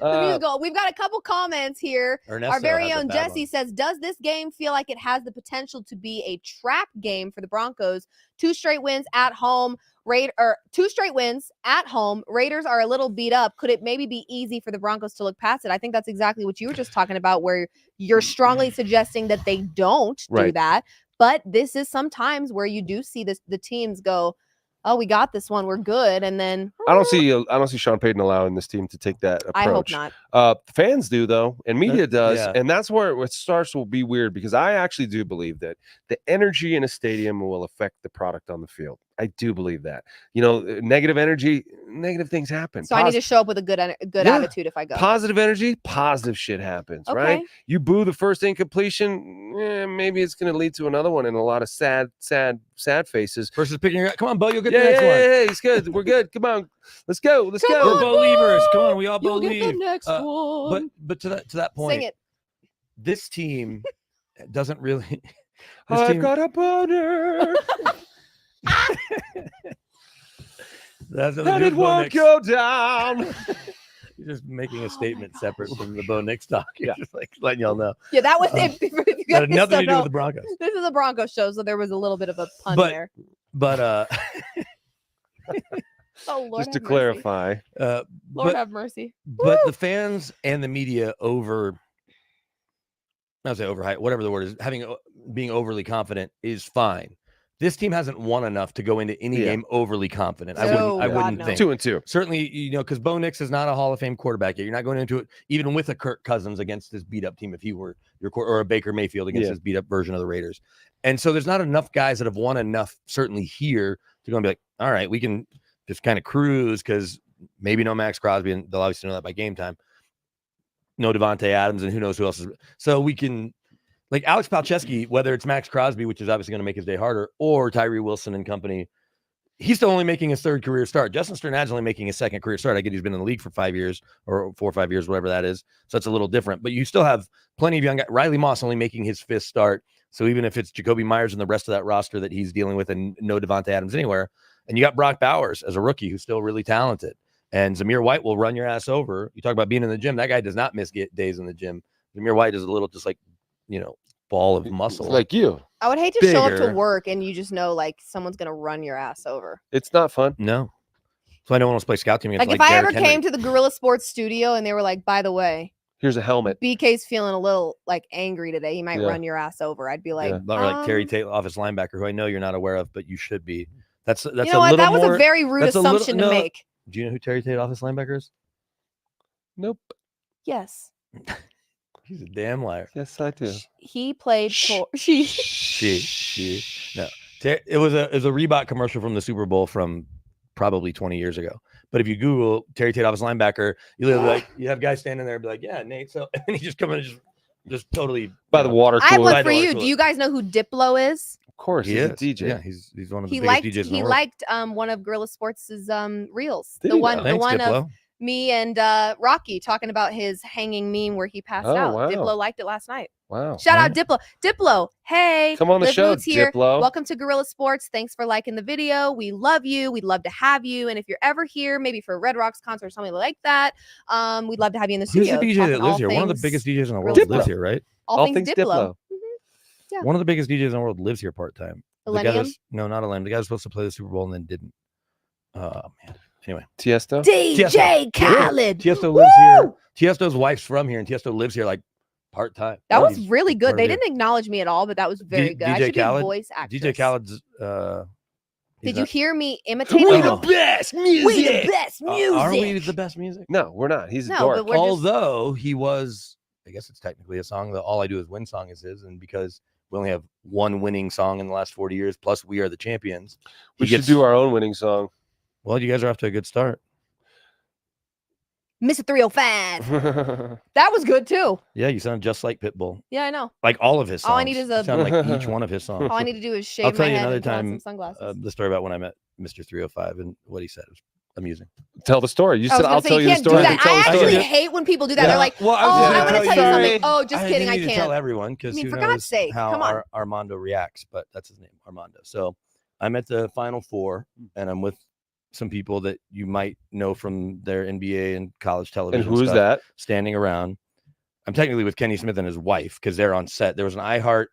S3: The musical. We've got a couple comments here.
S5: Ernesto
S3: Our very
S5: has a
S3: own
S5: bad
S3: Jesse
S5: one.
S3: says, does this game feel like it has the potential to be a trap game for the Broncos? 2 straight wins at home. 2 straight wins at home. Raiders are a little beat up. Could it maybe be easy for the Broncos to look past it? I think that's exactly what you were just talking about, where you're strongly suggesting that they don't do
S4: Right.
S3: that. But this is sometimes where you do see the teams go, oh, we got this one. We're good. And then
S4: I don't see Sean Payton allowing this team to take that approach.
S3: I hope not.
S4: Fans do though, and media does,
S5: yeah.
S4: and that's where it starts will be weird because I actually do believe that the energy in a stadium will affect the product on the field. I do believe that. Negative energy, negative things happen.
S3: So I need to show up with a good
S4: Yeah.
S3: attitude if I go.
S4: Positive energy, positive shit happens, right?
S3: Okay.
S4: You boo the first incompletion, maybe it's going to lead to another one and a lot of sad faces.
S5: Versus picking your, come on, Bo, you'll get
S4: Yeah,
S5: the next one.
S4: it's good. We're good. Come on, let's go. Let's
S3: Come
S4: go.
S5: We're believers. Come on, we all
S3: You'll
S5: believe.
S3: get the next one.
S5: But to that point,
S3: Sing it.
S5: this team doesn't really.
S4: I've got a boner.
S5: That's
S4: How did one go down?
S5: You're just making a statement separate from the Bo Nix talk. You're
S4: Yeah.
S5: just like letting y'all know.
S3: Yeah, that was it. If you
S5: That
S3: guys
S5: had nothing
S3: don't
S5: to do
S3: know,
S5: with the Broncos.
S3: this is a Broncos show, so there was a little bit of a pun
S5: But-
S3: there.
S5: But
S3: Oh, Lord
S4: Just to
S3: have mercy.
S4: clarify,
S3: Lord
S5: but
S3: have mercy.
S5: but the fans and the media overhype, whatever the word is, being overly confident is fine. This team hasn't won enough to go into any
S4: Yeah.
S5: game overly confident. I
S3: No,
S5: wouldn't
S3: God, no.
S5: think.
S4: 2-2.
S5: Certainly, because Bo Nix is not a Hall of Fame quarterback yet. You're not going into it even with a Kirk Cousins against this beat up team if he were or a Baker Mayfield against
S4: Yeah.
S5: this beat up version of the Raiders. And so there's not enough guys that have won enough, certainly here, to go and be like, all right, we can just kind of cruise because maybe no Max Crosby, and they'll obviously know that by game time. No Devontae Adams, and who knows who else is. So we can, like Alex Palczewski, whether it's Max Crosby, which is obviously going to make his day harder, or Tyree Wilson and company, he's still only making his third career start. Justin Sternad's only making his second career start. I get he's been in the league for 5 years or 4 or 5 years, whatever that is. So that's a little different. But you still have plenty of young guys. Riley Moss only making his 5th start. So even if it's Jacoby Myers and the rest of that roster that he's dealing with and no Devontae Adams anywhere, and you got Brock Bowers as a rookie who's still really talented. And Zamir White will run your ass over. You talk about being in the gym. That guy does not miss days in the gym. Zamir White is a little just like, ball of muscle.
S4: Like you.
S3: I would hate to show up to
S5: Bigger.
S3: work and you just know like someone's gonna run your ass over.
S4: It's not fun.
S5: No. So I know one wants to play scout team against
S3: Like if I ever
S5: Derrick
S3: came
S5: Henry.
S3: to the Guerilla Sports studio and they were like, by the way,
S4: Here's a helmet.
S3: BK's feeling a little like angry today. He might
S4: Yeah.
S3: run your ass over. I'd be like,
S4: Yeah.
S5: Or like Terry Tate, office linebacker, who I know you're not aware of, but you should be. That's
S3: you know
S5: a
S3: what?
S5: little
S3: That was
S5: more.
S3: a very rude
S5: that's a little-
S3: assumption to
S5: no.
S3: make.
S5: Do you know who Terry Tate, office linebacker is?
S4: Nope.
S3: Yes.
S5: He's a damn liar.
S4: Yes, I do.
S3: He played for
S5: She. No. It was a Reebok commercial from the Super Bowl from probably 20 years ago. But if you Google Terry Tate office linebacker, you have guys standing there and be like, yeah, Nate. So and he just come in and just totally
S4: By the water
S3: I have
S4: cooler.
S3: one
S5: Right,
S3: for
S5: no,
S3: you.
S5: it's
S3: Do you guys know who Diplo is?
S4: Of course,
S5: he
S4: he's
S5: is
S4: a DJ.
S5: Yeah, he's one of the
S3: He
S5: biggest
S3: liked
S5: DJs in the
S3: he
S5: world.
S3: liked one of Guerilla Sports's reels.
S4: Did
S3: The
S4: he
S3: one
S4: now?
S3: the
S5: Thanks,
S3: one
S5: Diplo.
S3: of me and Rocky talking about his hanging meme where he passed
S4: Oh,
S3: out.
S4: wow.
S3: Diplo liked it last night.
S4: Wow.
S3: Shout out Diplo. Diplo, hey.
S4: Come on the
S3: Liv
S4: show,
S3: Moods here.
S4: Diplo.
S3: Welcome to Guerilla Sports. Thanks for liking the video. We love you. We'd love to have you. And if you're ever here, maybe for a Red Rocks concert or something like that, we'd love to have you in the
S5: Who's
S3: studio.
S5: the DJ
S3: talking
S5: that lives
S3: all
S5: here? One of the
S3: things-
S5: biggest DJs in the world
S3: Diplo.
S5: lives here, right?
S3: all things Diplo. Yeah.
S5: One of the biggest DJs in the world lives here part time.
S3: Millennium?
S5: No, not Millennium. The guy was supposed to play the Super Bowl and then didn't. Oh man. Anyway,
S4: Tiesto?
S3: DJ Khaled.
S5: Tiesto lives here. Tiesto's wife's from here, and Tiesto lives here like part time.
S3: That was really good. They didn't acknowledge me at all, but that was very good. I
S5: DJ
S3: should
S5: Khaled?
S3: be a voice actress.
S5: DJ Khaled's.
S3: Did you hear me imitating
S5: We
S3: him?
S5: the
S4: best
S3: We the best music.
S5: Are we the best music?
S4: No, we're not. He's a
S3: No,
S4: dork.
S3: but we're just
S5: Although he was, I guess it's technically a song. The All I Do Is Win song is his, and because we only have one winning song in the last 40 years, plus we are the champions.
S4: We
S5: he
S4: should
S5: gets-
S4: do our own winning song.
S5: Well, you guys are off to a good start.
S3: Mr. 305. That was good too.
S5: Yeah, you sound just like Pitbull.
S3: Yeah, I know.
S5: Like all of his songs.
S3: All I need is
S5: You
S3: a-
S5: sound like each one of his songs.
S3: All I need to do is shave
S5: I'll tell
S3: my
S5: you
S3: head
S5: another
S3: and put on
S5: time,
S3: some sunglasses.
S5: The story about when I met Mr. 305 and what he said was amusing.
S4: Tell the story. You
S3: I was
S4: said
S3: gonna
S4: I'll
S3: say,
S4: tell you the
S3: can't do
S4: story.
S3: that.
S4: Tell
S3: I
S4: the story.
S3: actually
S5: Yeah.
S3: hate when people do that. They're like,
S5: well,
S3: oh, I'm going to tell you something. Oh, just
S5: I
S3: kidding.
S5: didn't
S3: I
S5: need to tell
S3: can't.
S5: everyone because
S3: I mean,
S5: who
S3: for
S5: knows
S3: God's sake,
S5: how
S3: come on.
S5: Armando reacts, but that's his name, Armando. So I'm at the Final Four, and I'm with some people that you might know from their NBA and college television.
S4: And who is
S5: stuff,
S4: that?
S5: standing around? I'm technically with Kenny Smith and his wife because they're on set. There was an iHeart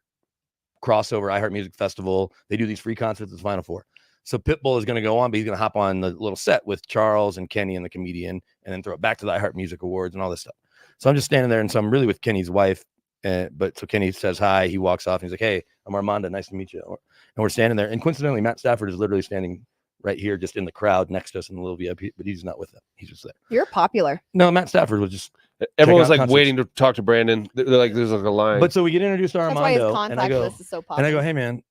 S5: crossover, iHeart Music Festival. They do these free concerts at the Final Four. So Pitbull is going to go on, but he's going to hop on the little set with Charles and Kenny and the comedian, and then throw it back to the iHeart Music Awards and all this stuff. So I'm just standing there, and so I'm really with Kenny's wife. But so Kenny says hi. He walks off, and he's like, "Hey, I'm Armando. Nice to meet you." And we're standing there, and coincidentally, Matt Stafford is literally standing right here, just in the crowd next to us in the little VIP, but he's not with them. He's just there.
S3: You're popular.
S5: No, Matt Stafford was just.
S4: Everyone was
S5: out
S4: like
S5: concerts.
S4: waiting to talk to Brandon. They're like, there's like a line.
S5: But so we get introduced to
S3: That's why his
S5: Armando, and I
S3: contact
S5: go,
S3: list is so popular.
S5: hey man,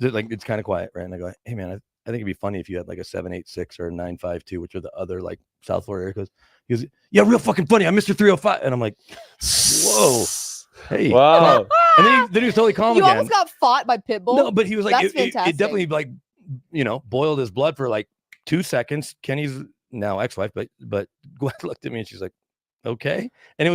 S5: it's kind of quiet, right? And I go, hey man, I think it'd be funny if you had like a 786 or a 952, which are the other like South Florida areas. He goes, yeah, real fucking funny. I'm Mr. 305, and I'm like, whoa, hey,
S4: wow.
S5: And then he was totally calm
S3: You
S5: again.
S3: almost got fought by Pitbull.
S5: No, but he was like,
S3: That's
S5: it
S3: fantastic.
S5: definitely like, boiled his blood for like 2 seconds. Kenny's now ex-wife, but Gwen looked at me and she's like, okay. And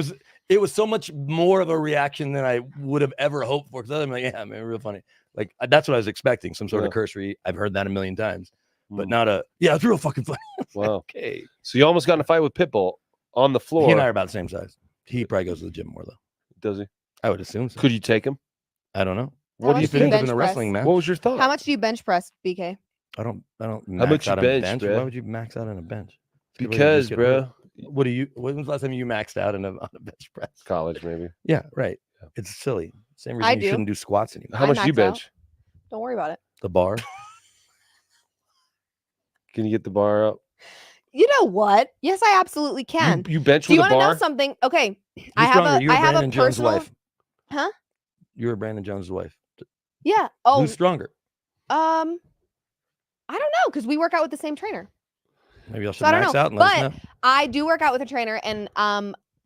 S5: it was so much more of a reaction than I would have ever hoped for. Because I'm like, yeah, man, real funny. Like that's what I was expecting. Some sort of cursory. I've heard that a million times, but not yeah, it's real fucking funny.
S4: Wow.
S5: Okay.
S4: So you almost got in a fight with Pitbull on the floor.
S5: He and I are about the same size. He probably goes to the gym more though.
S4: Does he?
S5: I would assume so.
S4: Could you take him?
S5: I don't know.
S4: What do
S3: much
S4: you
S3: do you
S5: If it ends
S4: think?
S5: up
S3: bench
S5: in a
S3: press?
S5: wrestling match,
S4: What was your thought?
S3: How much do you bench press, BK?
S5: I don't
S4: much
S5: max
S4: you
S5: out on
S4: bench,
S5: a bench.
S4: bro?
S5: Why would you max out on a bench?
S4: Because,
S5: Get
S4: bro,
S5: hurt. When was the last time you maxed out on a bench press?
S4: college maybe.
S5: Yeah, right.
S4: Yeah.
S5: It's silly. Same
S3: I
S5: reason you
S3: do.
S5: shouldn't do squats anymore.
S4: How
S3: I
S4: much do you
S3: max out.
S4: bench?
S3: Don't worry about it.
S5: The bar.
S4: Can you get the bar up?
S3: You know what? Yes, I absolutely can.
S4: You bench
S3: Do you
S4: with a
S3: want to know
S4: bar?
S3: something? Okay,
S5: Who's
S3: I have
S5: stronger,
S3: a
S5: you or
S3: I have
S5: Brandon
S3: a
S5: Jones'
S3: personal.
S5: wife?
S3: Huh?
S5: You or Brandon Jones' wife?
S3: Yeah. Oh,
S5: Who's stronger?
S3: I don't know because we work out with the same trainer.
S5: Maybe I should
S3: So I don't
S5: max
S3: know,
S5: out and let us know.
S3: I do work out with a trainer, and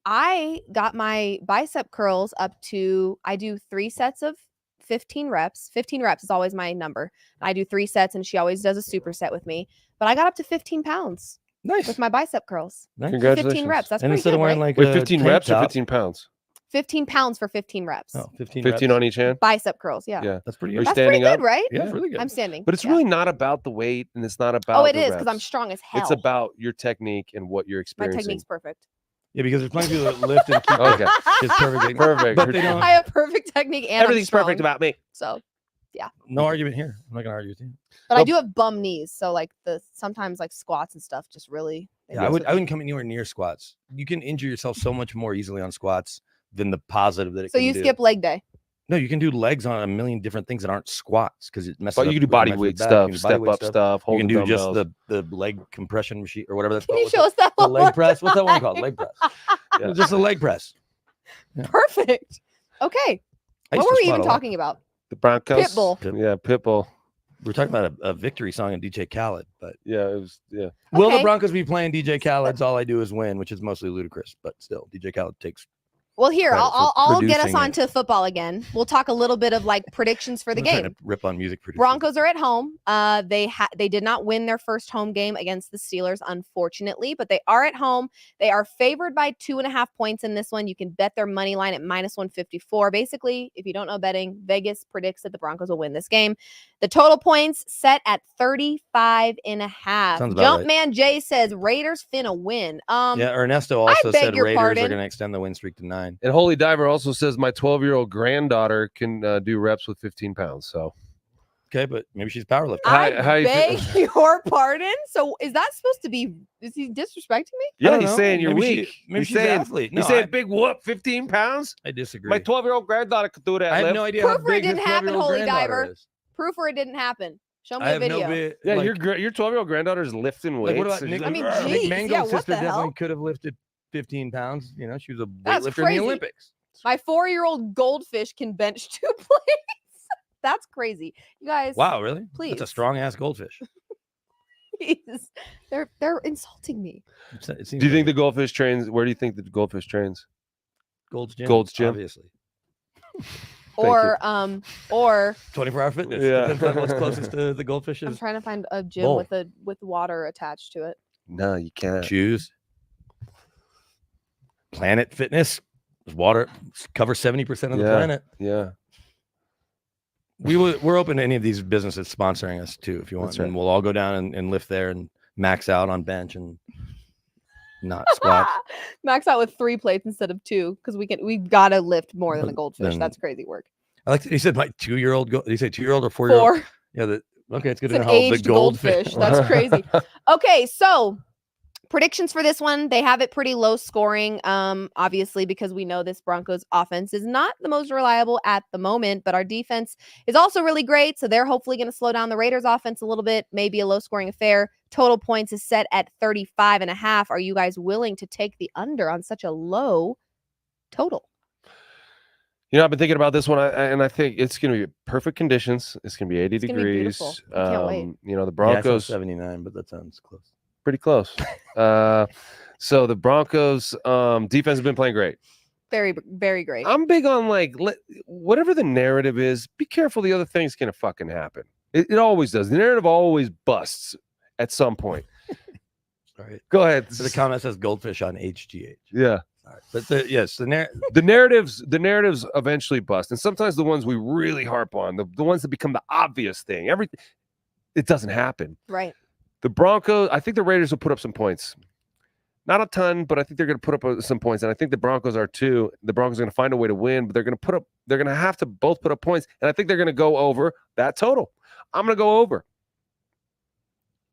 S3: I got my bicep curls up to. I do 3 sets of 15 reps. 15 reps is always my number. I do 3 sets, and she always does a superset with me. But I got up to 15 pounds
S5: Nice.
S3: with my bicep curls.
S5: Nice.
S3: 15 reps. That's
S5: And
S3: pretty
S5: instead
S3: good,
S5: of wearing
S3: right?
S5: like
S4: Wait,
S5: a
S4: 15
S5: tank
S4: reps or
S5: top-
S4: 15 pounds?
S3: 15 pounds for 15 reps.
S5: Oh, 15
S4: 15
S5: reps.
S4: on each hand?
S3: Bicep curls. Yeah.
S4: Yeah.
S5: That's pretty
S4: Are you
S5: good.
S3: That's pretty
S4: standing
S3: good,
S4: up?
S3: right?
S5: Yeah, it's really good.
S3: I'm standing.
S4: But it's
S3: yeah.
S4: really not about the weight, and it's not about
S3: Oh, it
S4: the
S3: is because I'm
S4: reps.
S3: strong as hell.
S4: It's about your technique and what you're
S3: my
S4: experiencing.
S3: technique's perfect.
S5: Yeah, because there's plenty of people that lift and keep
S4: Okay.
S5: just perfect.
S4: Perfect.
S5: But they don't.
S3: I have perfect technique and
S4: Everything's
S3: I'm
S4: perfect
S3: strong,
S4: about me.
S3: So,
S5: No argument here. I'm not gonna argue with you.
S3: but I
S4: Well-
S3: do have bum knees, so like sometimes like squats and stuff just really. they
S5: Yeah,
S3: mess with
S5: I
S3: me.
S5: wouldn't come anywhere near squats. You can injure yourself so much more easily on squats than the positive that it
S3: So
S5: can
S3: you
S5: do.
S3: skip leg day.
S5: No, you can do legs on a million different things that aren't squats because it messes
S4: But
S5: up.
S4: you can do
S5: it
S4: body
S5: messes
S4: weight
S5: with back,
S4: stuff,
S5: you can do
S4: step
S5: body weight
S4: up stuff,
S5: You
S4: hold
S5: can do just
S4: dumbbells.
S5: the leg compression machine or whatever that's
S3: Can
S5: called.
S3: you show us that?
S5: The
S3: one
S5: leg
S3: more
S5: press? What's that one
S3: time?
S5: called? Leg press.
S4: Yeah.
S5: Just a leg press.
S3: Perfect. Okay.
S5: I
S3: What
S5: used
S3: were
S5: to
S3: we
S5: squat
S3: even
S5: a lot.
S3: talking about?
S4: The Broncos.
S3: Pitbull.
S4: Yeah, Pitbull.
S5: We're talking about a victory song in DJ Khaled, but
S4: Yeah, it was. Yeah.
S5: will the
S3: Okay.
S5: Broncos be playing DJ Khaled's "All I Do Is Win," which is mostly ludicrous, but still, DJ Khaled takes.
S3: Well, here
S5: Credit for
S3: I'll get us
S5: producing it.
S3: onto football again. We'll talk a little bit of like predictions for the
S5: I'm trying
S3: game.
S5: to rip on music producers.
S3: Broncos are at home. They did not win their first home game against the Steelers, unfortunately, but they are at home. They are favored by 2.5 points in this one. You can bet their money line at -154. Basically, if you don't know betting, Vegas predicts that the Broncos will win this game. The total points set at 35.5.
S5: Sounds about right.
S3: Jumpman Jay says Raiders finna win.
S5: Yeah, Ernesto also
S3: beg
S5: said
S3: your
S5: Raiders are
S3: pardon.
S5: going to extend the win streak to 9.
S4: And Holy Diver also says my 12-year-old granddaughter can do reps with 15 pounds. So
S5: Okay, but maybe she's powerlifting.
S4: How you
S3: beg
S4: feel?
S3: your pardon. So is that supposed to be? Is he disrespecting me?
S5: I
S4: Yeah,
S5: don't
S4: he's
S5: know.
S4: saying you're
S5: Maybe
S4: weak.
S5: maybe
S4: he's
S5: she's
S4: saying,
S5: an athlete. No,
S4: he's saying big whoop, 15 pounds.
S5: I disagree.
S4: My 12-year-old granddaughter could do that.
S5: I have
S4: Liv.
S5: no idea
S3: Proof
S5: how
S3: or it
S5: big his
S3: didn't happen,
S5: 12-year-old
S3: Holy
S5: granddaughter
S3: Diver.
S5: is.
S3: Proof or it didn't happen. Show me
S5: I
S3: a
S5: have
S3: video.
S5: no bit.
S4: Yeah,
S5: like,
S4: your 12-year-old granddaughter is lifting weights.
S5: like what about
S4: so
S5: Nick?
S4: she's
S3: I mean,
S4: like,
S3: geez,
S5: Nick Mangold's
S3: yeah, what
S5: sister
S3: the hell?
S5: definitely could have lifted 15 pounds. You know, she was a
S3: That's
S5: weightlifter in
S3: crazy.
S5: the Olympics.
S3: My 4-year-old goldfish can bench 2 plates. That's crazy. You guys,
S5: Wow, really? That's
S3: Please.
S5: a strong ass goldfish.
S3: please. They're insulting me.
S5: It seems
S4: Do you think the
S5: like
S4: goldfish trains? Where do you think the goldfish trains?
S5: Gold's Gym?
S4: Gold's Gym?
S5: Obviously.
S3: Or
S5: 24-hour fitness.
S4: Yeah.
S5: Depends on what's closest to the goldfishes.
S3: I'm trying to find a gym
S5: Bowl.
S3: with water attached to it.
S4: No, you can't.
S5: Choose Planet Fitness. Water covers 70% of the
S4: Yeah.
S5: planet.
S4: Yeah.
S5: We're open to any of these businesses sponsoring us too, if you want.
S4: That's right.
S5: And we'll all go down and lift there and max out on bench and not squat.
S3: Max out with 3 plates instead of 2 because we've got to lift more than the
S5: But
S3: goldfish.
S5: then-
S3: That's crazy work.
S5: I like that he said my 2-year-old. Did he say 2-year-old or 4-year-old?
S3: 4.
S5: Yeah. Okay, it's good
S3: It's
S5: to
S3: an
S5: know how old the
S3: aged
S5: goldfish.
S3: goldfish. That's crazy. Okay, so predictions for this one, they have it pretty low scoring, obviously, because we know this Broncos offense is not the most reliable at the moment, but our defense is also really great. So they're hopefully going to slow down the Raiders offense a little bit, maybe a low scoring affair. Total points is set at 35.5. Are you guys willing to take the under on such a low total?
S4: You know, I've been thinking about this one, and I think it's going to be perfect conditions. It's going to be 80
S3: It's gonna be
S4: degrees.
S3: beautiful. I can't wait.
S4: You know, the
S5: Yeah, I saw
S4: Broncos
S5: 79, but that sounds close.
S4: pretty close. So the Broncos defense has been playing great.
S3: Very, very great.
S4: I'm big on whatever the narrative is, be careful the other thing's going to fucking happen. It always does. The narrative always busts at some point.
S5: Sorry.
S4: Go ahead.
S5: So the comment says goldfish on HGH.
S4: Yeah.
S5: Sorry. But
S4: The narratives eventually bust. And sometimes the ones we really harp on, the ones that become the obvious thing, it doesn't happen.
S3: Right.
S4: The Broncos, I think the Raiders will put up some points. Not a ton, but I think they're going to put up some points. And I think the Broncos are too. The Broncos are going to find a way to win, but they're going to have to both put up points. And I think they're going to go over that total. I'm going to go over.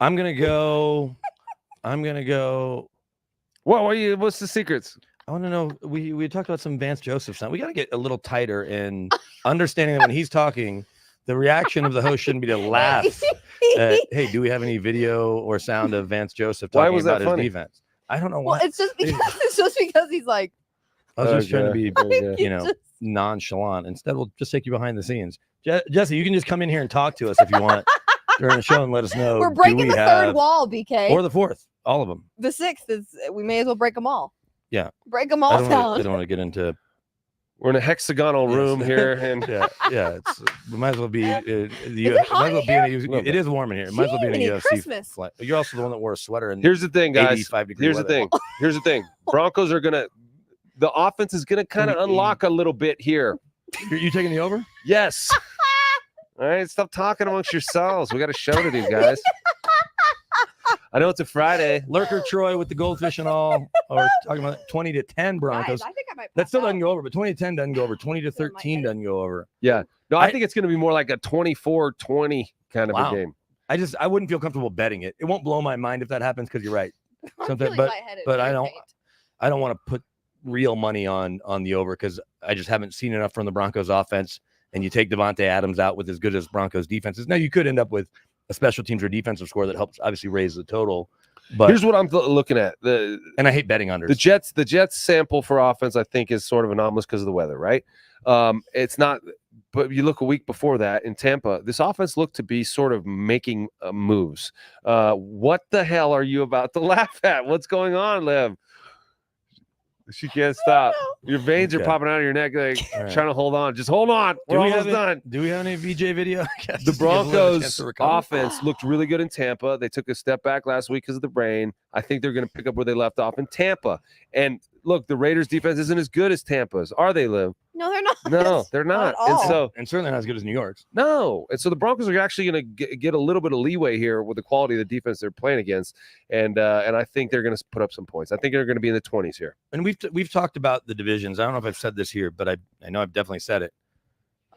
S5: I'm gonna go.
S4: What's the secrets?
S5: I want to know. We talked about some Vance Joseph sound. We got to get a little tighter in understanding that when he's talking, the reaction of the host shouldn't be to laugh. Hey, do we have any video or sound of Vance Joseph
S4: Why
S5: talking
S4: was that
S5: about
S4: funny?
S5: his defense? I don't know
S3: Well,
S5: why.
S3: it's just because he's like,
S5: I was just trying to be,
S4: Okay.
S5: you know, nonchalant. Instead, we'll just take you behind the scenes. Jesse, you can just come in here and talk to us if you want during the show and let us know.
S3: we're
S5: do
S3: breaking
S5: we
S3: the
S5: have-
S3: third wall, BK.
S5: or the fourth, all of them.
S3: The 6th is we may as well break them all.
S5: Yeah.
S3: Break them
S5: I
S3: all
S5: don't
S3: down.
S5: want to get into
S4: We're in a hexagonal room here, and
S5: yeah. It's we might as well be.
S3: it hot in
S5: It is warm in here. It might as well be in a
S3: Jiminy
S5: UFC
S3: Christmas.
S5: flight. You're also the one that wore a sweater. And
S4: here's the thing, guys.
S5: 85-degree
S4: Here's the
S5: weather.
S4: thing. Here's the thing. Broncos are gonna. The offense is gonna kind of unlock a little bit here.
S5: You taking the over?
S4: Yes. All right, stop talking amongst yourselves. We got a show to do, guys. I know it's a Friday.
S5: Lurker Troy with the goldfish and all, or talking about 20-10 Broncos.
S3: Guys, I think I might
S5: That
S3: pass
S5: still
S3: out.
S5: doesn't go over, but 20-10 doesn't go over. 20-13 doesn't go over.
S4: Yeah. No, I
S5: I-
S4: think it's going to be more like a 24-20 kind of
S5: Wow.
S4: a game.
S5: I wouldn't feel comfortable betting it. It won't blow my mind if that happens because you're right.
S3: I'm
S5: Something,
S3: feeling
S5: but
S3: lightheaded
S5: but
S3: and
S5: I don't
S3: faint.
S5: I don't want to put real money on the over because I just haven't seen enough from the Broncos offense. And you take Devontae Adams out with as good as Broncos defense is. Now you could end up with a special teams or defensive score that helps obviously raise the total. But
S4: Here's what I'm looking at.
S5: and I hate betting unders.
S4: The Jets sample for offense, I think, is sort of anomalous because of the weather, right? It's not, but you look a week before that in Tampa, this offense looked to be sort of making moves. What the hell are you about to laugh at? What's going on, Liv? She can't stop. Your veins are
S5: Okay.
S4: popping out of your neck, like
S5: All right.
S4: trying to hold on. Just hold on. We're almost done.
S5: Do we have any VJ video?
S4: The Broncos offense looked really good in Tampa. They took a step back last week because of the rain. I think they're going to pick up where they left off in Tampa. And look, the Raiders defense isn't as good as Tampa's. Are they, Liv?
S3: No, they're not.
S4: No, they're not.
S3: Not at
S4: And
S3: all.
S4: so
S5: and certainly not as good as New York's.
S4: no. And so the Broncos are actually going to get a little bit of leeway here with the quality of the defense they're playing against. And I think they're going to put up some points. I think they're going to be in the 20s here.
S5: And we've talked about the divisions. I don't know if I've said this here, but I know I've definitely said it.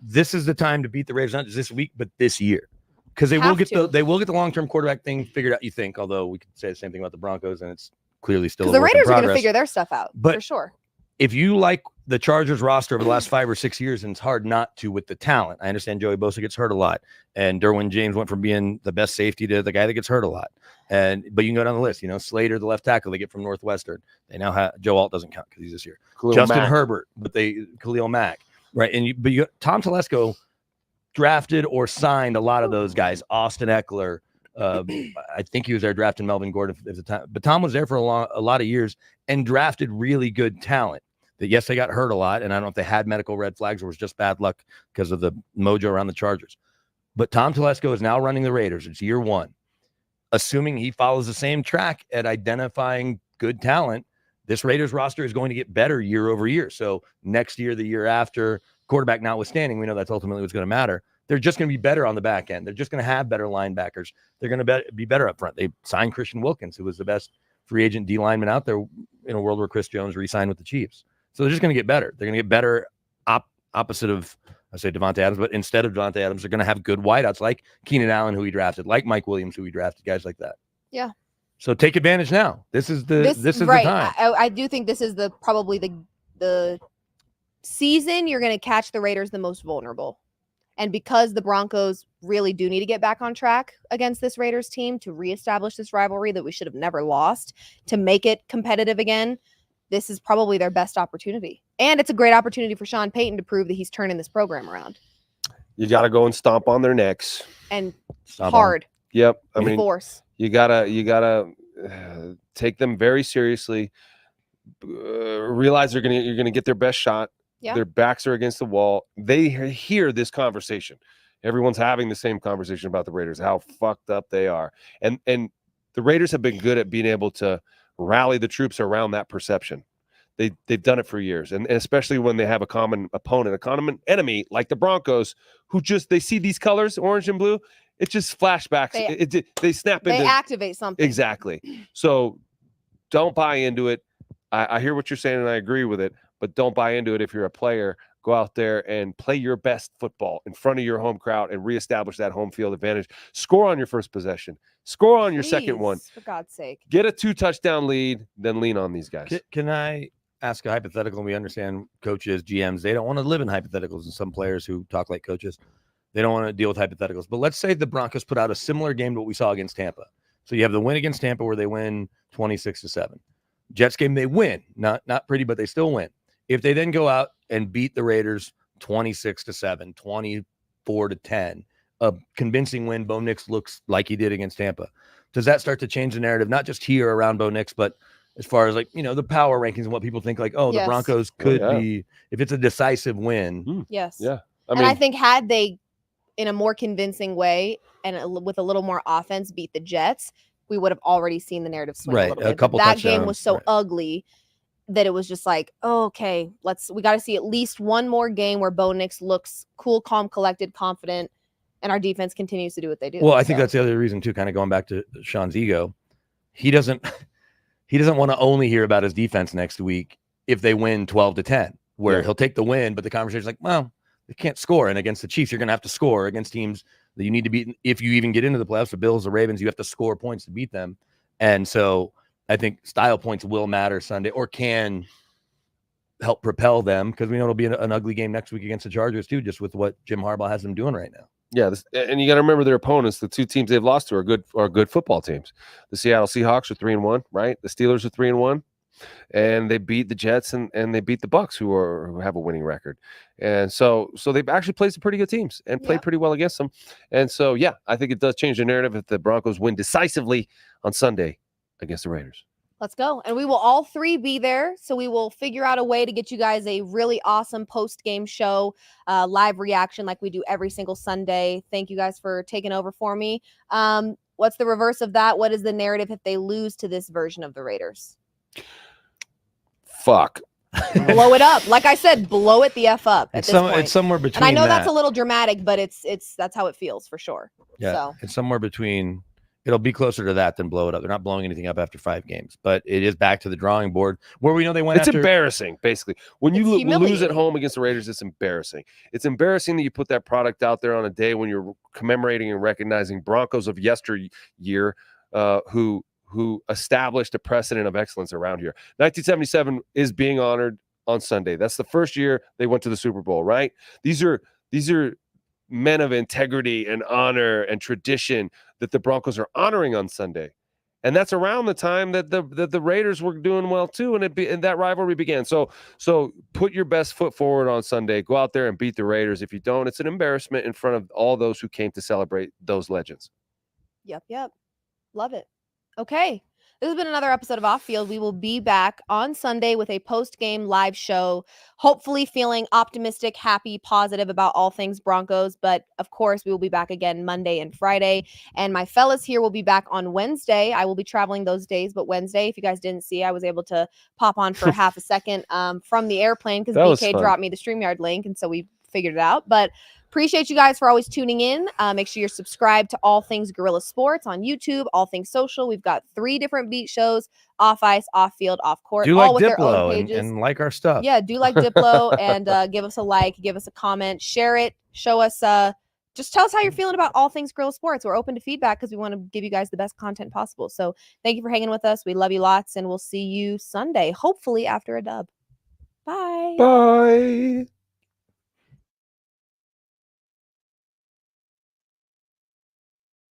S5: This is the time to beat the Raiders, not just this week, but this year. Because they will
S3: Have
S5: get
S3: to.
S5: the long-term quarterback thing figured out, you think, although we could say the same thing about the Broncos, and it's clearly still a
S3: Because the
S5: work in
S3: Raiders are going to
S5: progress.
S3: figure their stuff out
S5: But-
S3: for sure.
S5: If you like the Chargers roster over the last 5 or 6 years, and it's hard not to with the talent. I understand Joey Bosa gets hurt a lot, and Derwin James went from being the best safety to the guy that gets hurt a lot. But you can go down the list. Slater, the left tackle they get from Northwestern. They now have Joe Alt doesn't count because he's this year. Justin Herbert, but Khalil Mack, right? And Tom Telesco drafted or signed a lot of those guys. Austin Eckler. I think he was there drafting Melvin Gordon at the time, but Tom was there for a lot of years and drafted really good talent. That yes, they got hurt a lot, and I don't know if they had medical red flags or it was just bad luck because of the mojo around the Chargers. But Tom Telesco is now running the Raiders. It's year one. Assuming he follows the same track at identifying good talent, this Raiders roster is going to get better year over year. So next year, the year after, quarterback notwithstanding, we know that's ultimately what's going to matter. They're just going to be better on the back end. They're just going to have better linebackers. They're going to be better up front. They signed Christian Wilkins, who was the best free agent D lineman out there in a world where Chris Jones re-signed with the Chiefs. So they're just going to get better. They're going to get better opposite of, I say Devontae Adams, but instead of Devontae Adams, they're going to have good wideouts like Keenan Allen, who he drafted, like Mike Williams, who he drafted, guys like that.
S3: Yeah.
S5: So take advantage now. This is the
S3: right.
S5: time.
S3: I do think this is probably the season you're going to catch the Raiders the most vulnerable. And because the Broncos really do need to get back on track against this Raiders team to reestablish this rivalry that we should have never lost, to make it competitive again, this is probably their best opportunity. And it's a great opportunity for Sean Payton to prove that he's turning this program around.
S4: You got to go and stomp on their necks.
S3: And
S5: Stop
S3: hard.
S4: Yep. I
S3: with
S4: mean,
S3: force.
S4: you gotta take them very seriously. Realize you're gonna get their best shot.
S3: Yeah.
S4: Their backs are against the wall. They hear this conversation. Everyone's having the same conversation about the Raiders, how fucked up they are, and the Raiders have been good at being able to rally the troops around that perception. They've done it for years, and especially when they have a common opponent, a common enemy like the Broncos, who they see these colors, orange and blue. It just flashbacks. They snap
S3: They
S4: into
S3: activate something.
S4: exactly. So don't buy into it. I hear what you're saying, and I agree with it. But don't buy into it if you're a player. Go out there and play your best football in front of your home crowd and reestablish that home field advantage. Score on your first possession. Score on your second one.
S3: Please, for God's sake.
S4: Get a 2-touchdown lead, then lean on these guys.
S5: Can I ask a hypothetical? We understand coaches, GMs, they don't want to live in hypotheticals, and some players who talk like coaches, they don't want to deal with hypotheticals. But let's say the Broncos put out a similar game to what we saw against Tampa. So you have the win against Tampa where they win 26-7. Jets game, they win. Not pretty, but they still win. If they then go out and beat the Raiders 26-7, 24-10, a convincing win, Bo Nix looks like he did against Tampa. Does that start to change the narrative, not just here around Bo Nix, but as far as like, the power rankings and what people think like, the
S3: Yes.
S5: Broncos could
S4: yeah.
S5: be, if it's a decisive win.
S3: Yes.
S4: Yeah.
S3: I think had they, in a more convincing way and with a little more offense, beat the Jets, we would have already seen the narrative swing
S5: Right,
S3: a little
S5: a
S3: bit.
S5: couple
S3: But that game was
S5: touchdowns,
S3: so
S5: right.
S3: ugly that it was just like, okay, we got to see at least one more game where Bo Nix looks cool, calm, collected, confident, and our defense continues to do what they do.
S5: Well, I think that's the other reason too, kind of going back to Sean's ego. He doesn't want to only hear about his defense next week if they win 12-10, where he'll take the win, but the conversation's like, well, they can't score. And against the Chiefs, you're going to have to score against teams that you need to beat. If you even get into the playoffs, the Bills, the Ravens, you have to score points to beat them. And so I think style points will matter Sunday, or can help propel them, because we know it'll be an ugly game next week against the Chargers too, just with what Jim Harbaugh has them doing right now.
S4: Yeah, and you got to remember their opponents. The two teams they've lost to are good football teams. The Seattle Seahawks are 3-1, right? The Steelers are 3-1, and they beat the Jets and they beat the Bucks, who have a winning record. And so they've actually played some pretty good teams and played pretty well against them. And so yeah, I think it does change the narrative if the Broncos win decisively on Sunday against the Raiders.
S3: Let's go. And we will all three be there. So we will figure out a way to get you guys a really awesome post-game show, live reaction like we do every single Sunday. Thank you guys for taking over for me. What's the reverse of that? What is the narrative if they lose to this version of the Raiders?
S4: Fuck.
S3: Blow it up. Like I said, blow it the F up at this point.
S5: It's somewhere between.
S3: And I know that's a little dramatic, but that's how it feels for sure.
S5: Yeah,
S3: so.
S5: It's somewhere between. It'll be closer to that than blow it up. They're not blowing anything up after 5 games, but it is back to the drawing board where we know they went.
S4: It's embarrassing, basically. When you lose at home against the Raiders, it's embarrassing. It's embarrassing that you put that product out there on a day when you're commemorating and recognizing Broncos of yesteryear, who established a precedent of excellence around here. 1977 is being honored on Sunday. That's the first year they went to the Super Bowl, right? These are men of integrity and honor and tradition that the Broncos are honoring on Sunday. And that's around the time that the Raiders were doing well too, and that rivalry began. So put your best foot forward on Sunday. Go out there and beat the Raiders. If you don't, it's an embarrassment in front of all those who came to celebrate those legends.
S3: Yep. Love it. Okay. This has been another episode of Off Field. We will be back on Sunday with a post-game live show, hopefully feeling optimistic, happy, positive about all things Broncos. But of course, we will be back again Monday and Friday. And my fellas here will be back on Wednesday. I will be traveling those days, but Wednesday, if you guys didn't see, I was able to pop on for half a second from the airplane because BK dropped me the StreamYard link. And so we figured it out. But appreciate you guys for always tuning in. Make sure you're subscribed to All Things Guerilla Sports on YouTube, All Things Social. We've got 3 different beat shows: Off Ice, Off Field, Off Court.
S5: Do
S3: all
S5: like
S3: with their own
S5: Diplo
S3: pages.
S5: and like our stuff.
S3: Yeah, do like Diplo and give us a like, give us a comment, share it, show us. Just tell us how you're feeling about All Things Guerilla Sports. We're open to feedback because we want to give you guys the best content possible. So thank you for hanging with us. We love you lots, and we'll see you Sunday, hopefully after a dub. Bye.
S4: Bye.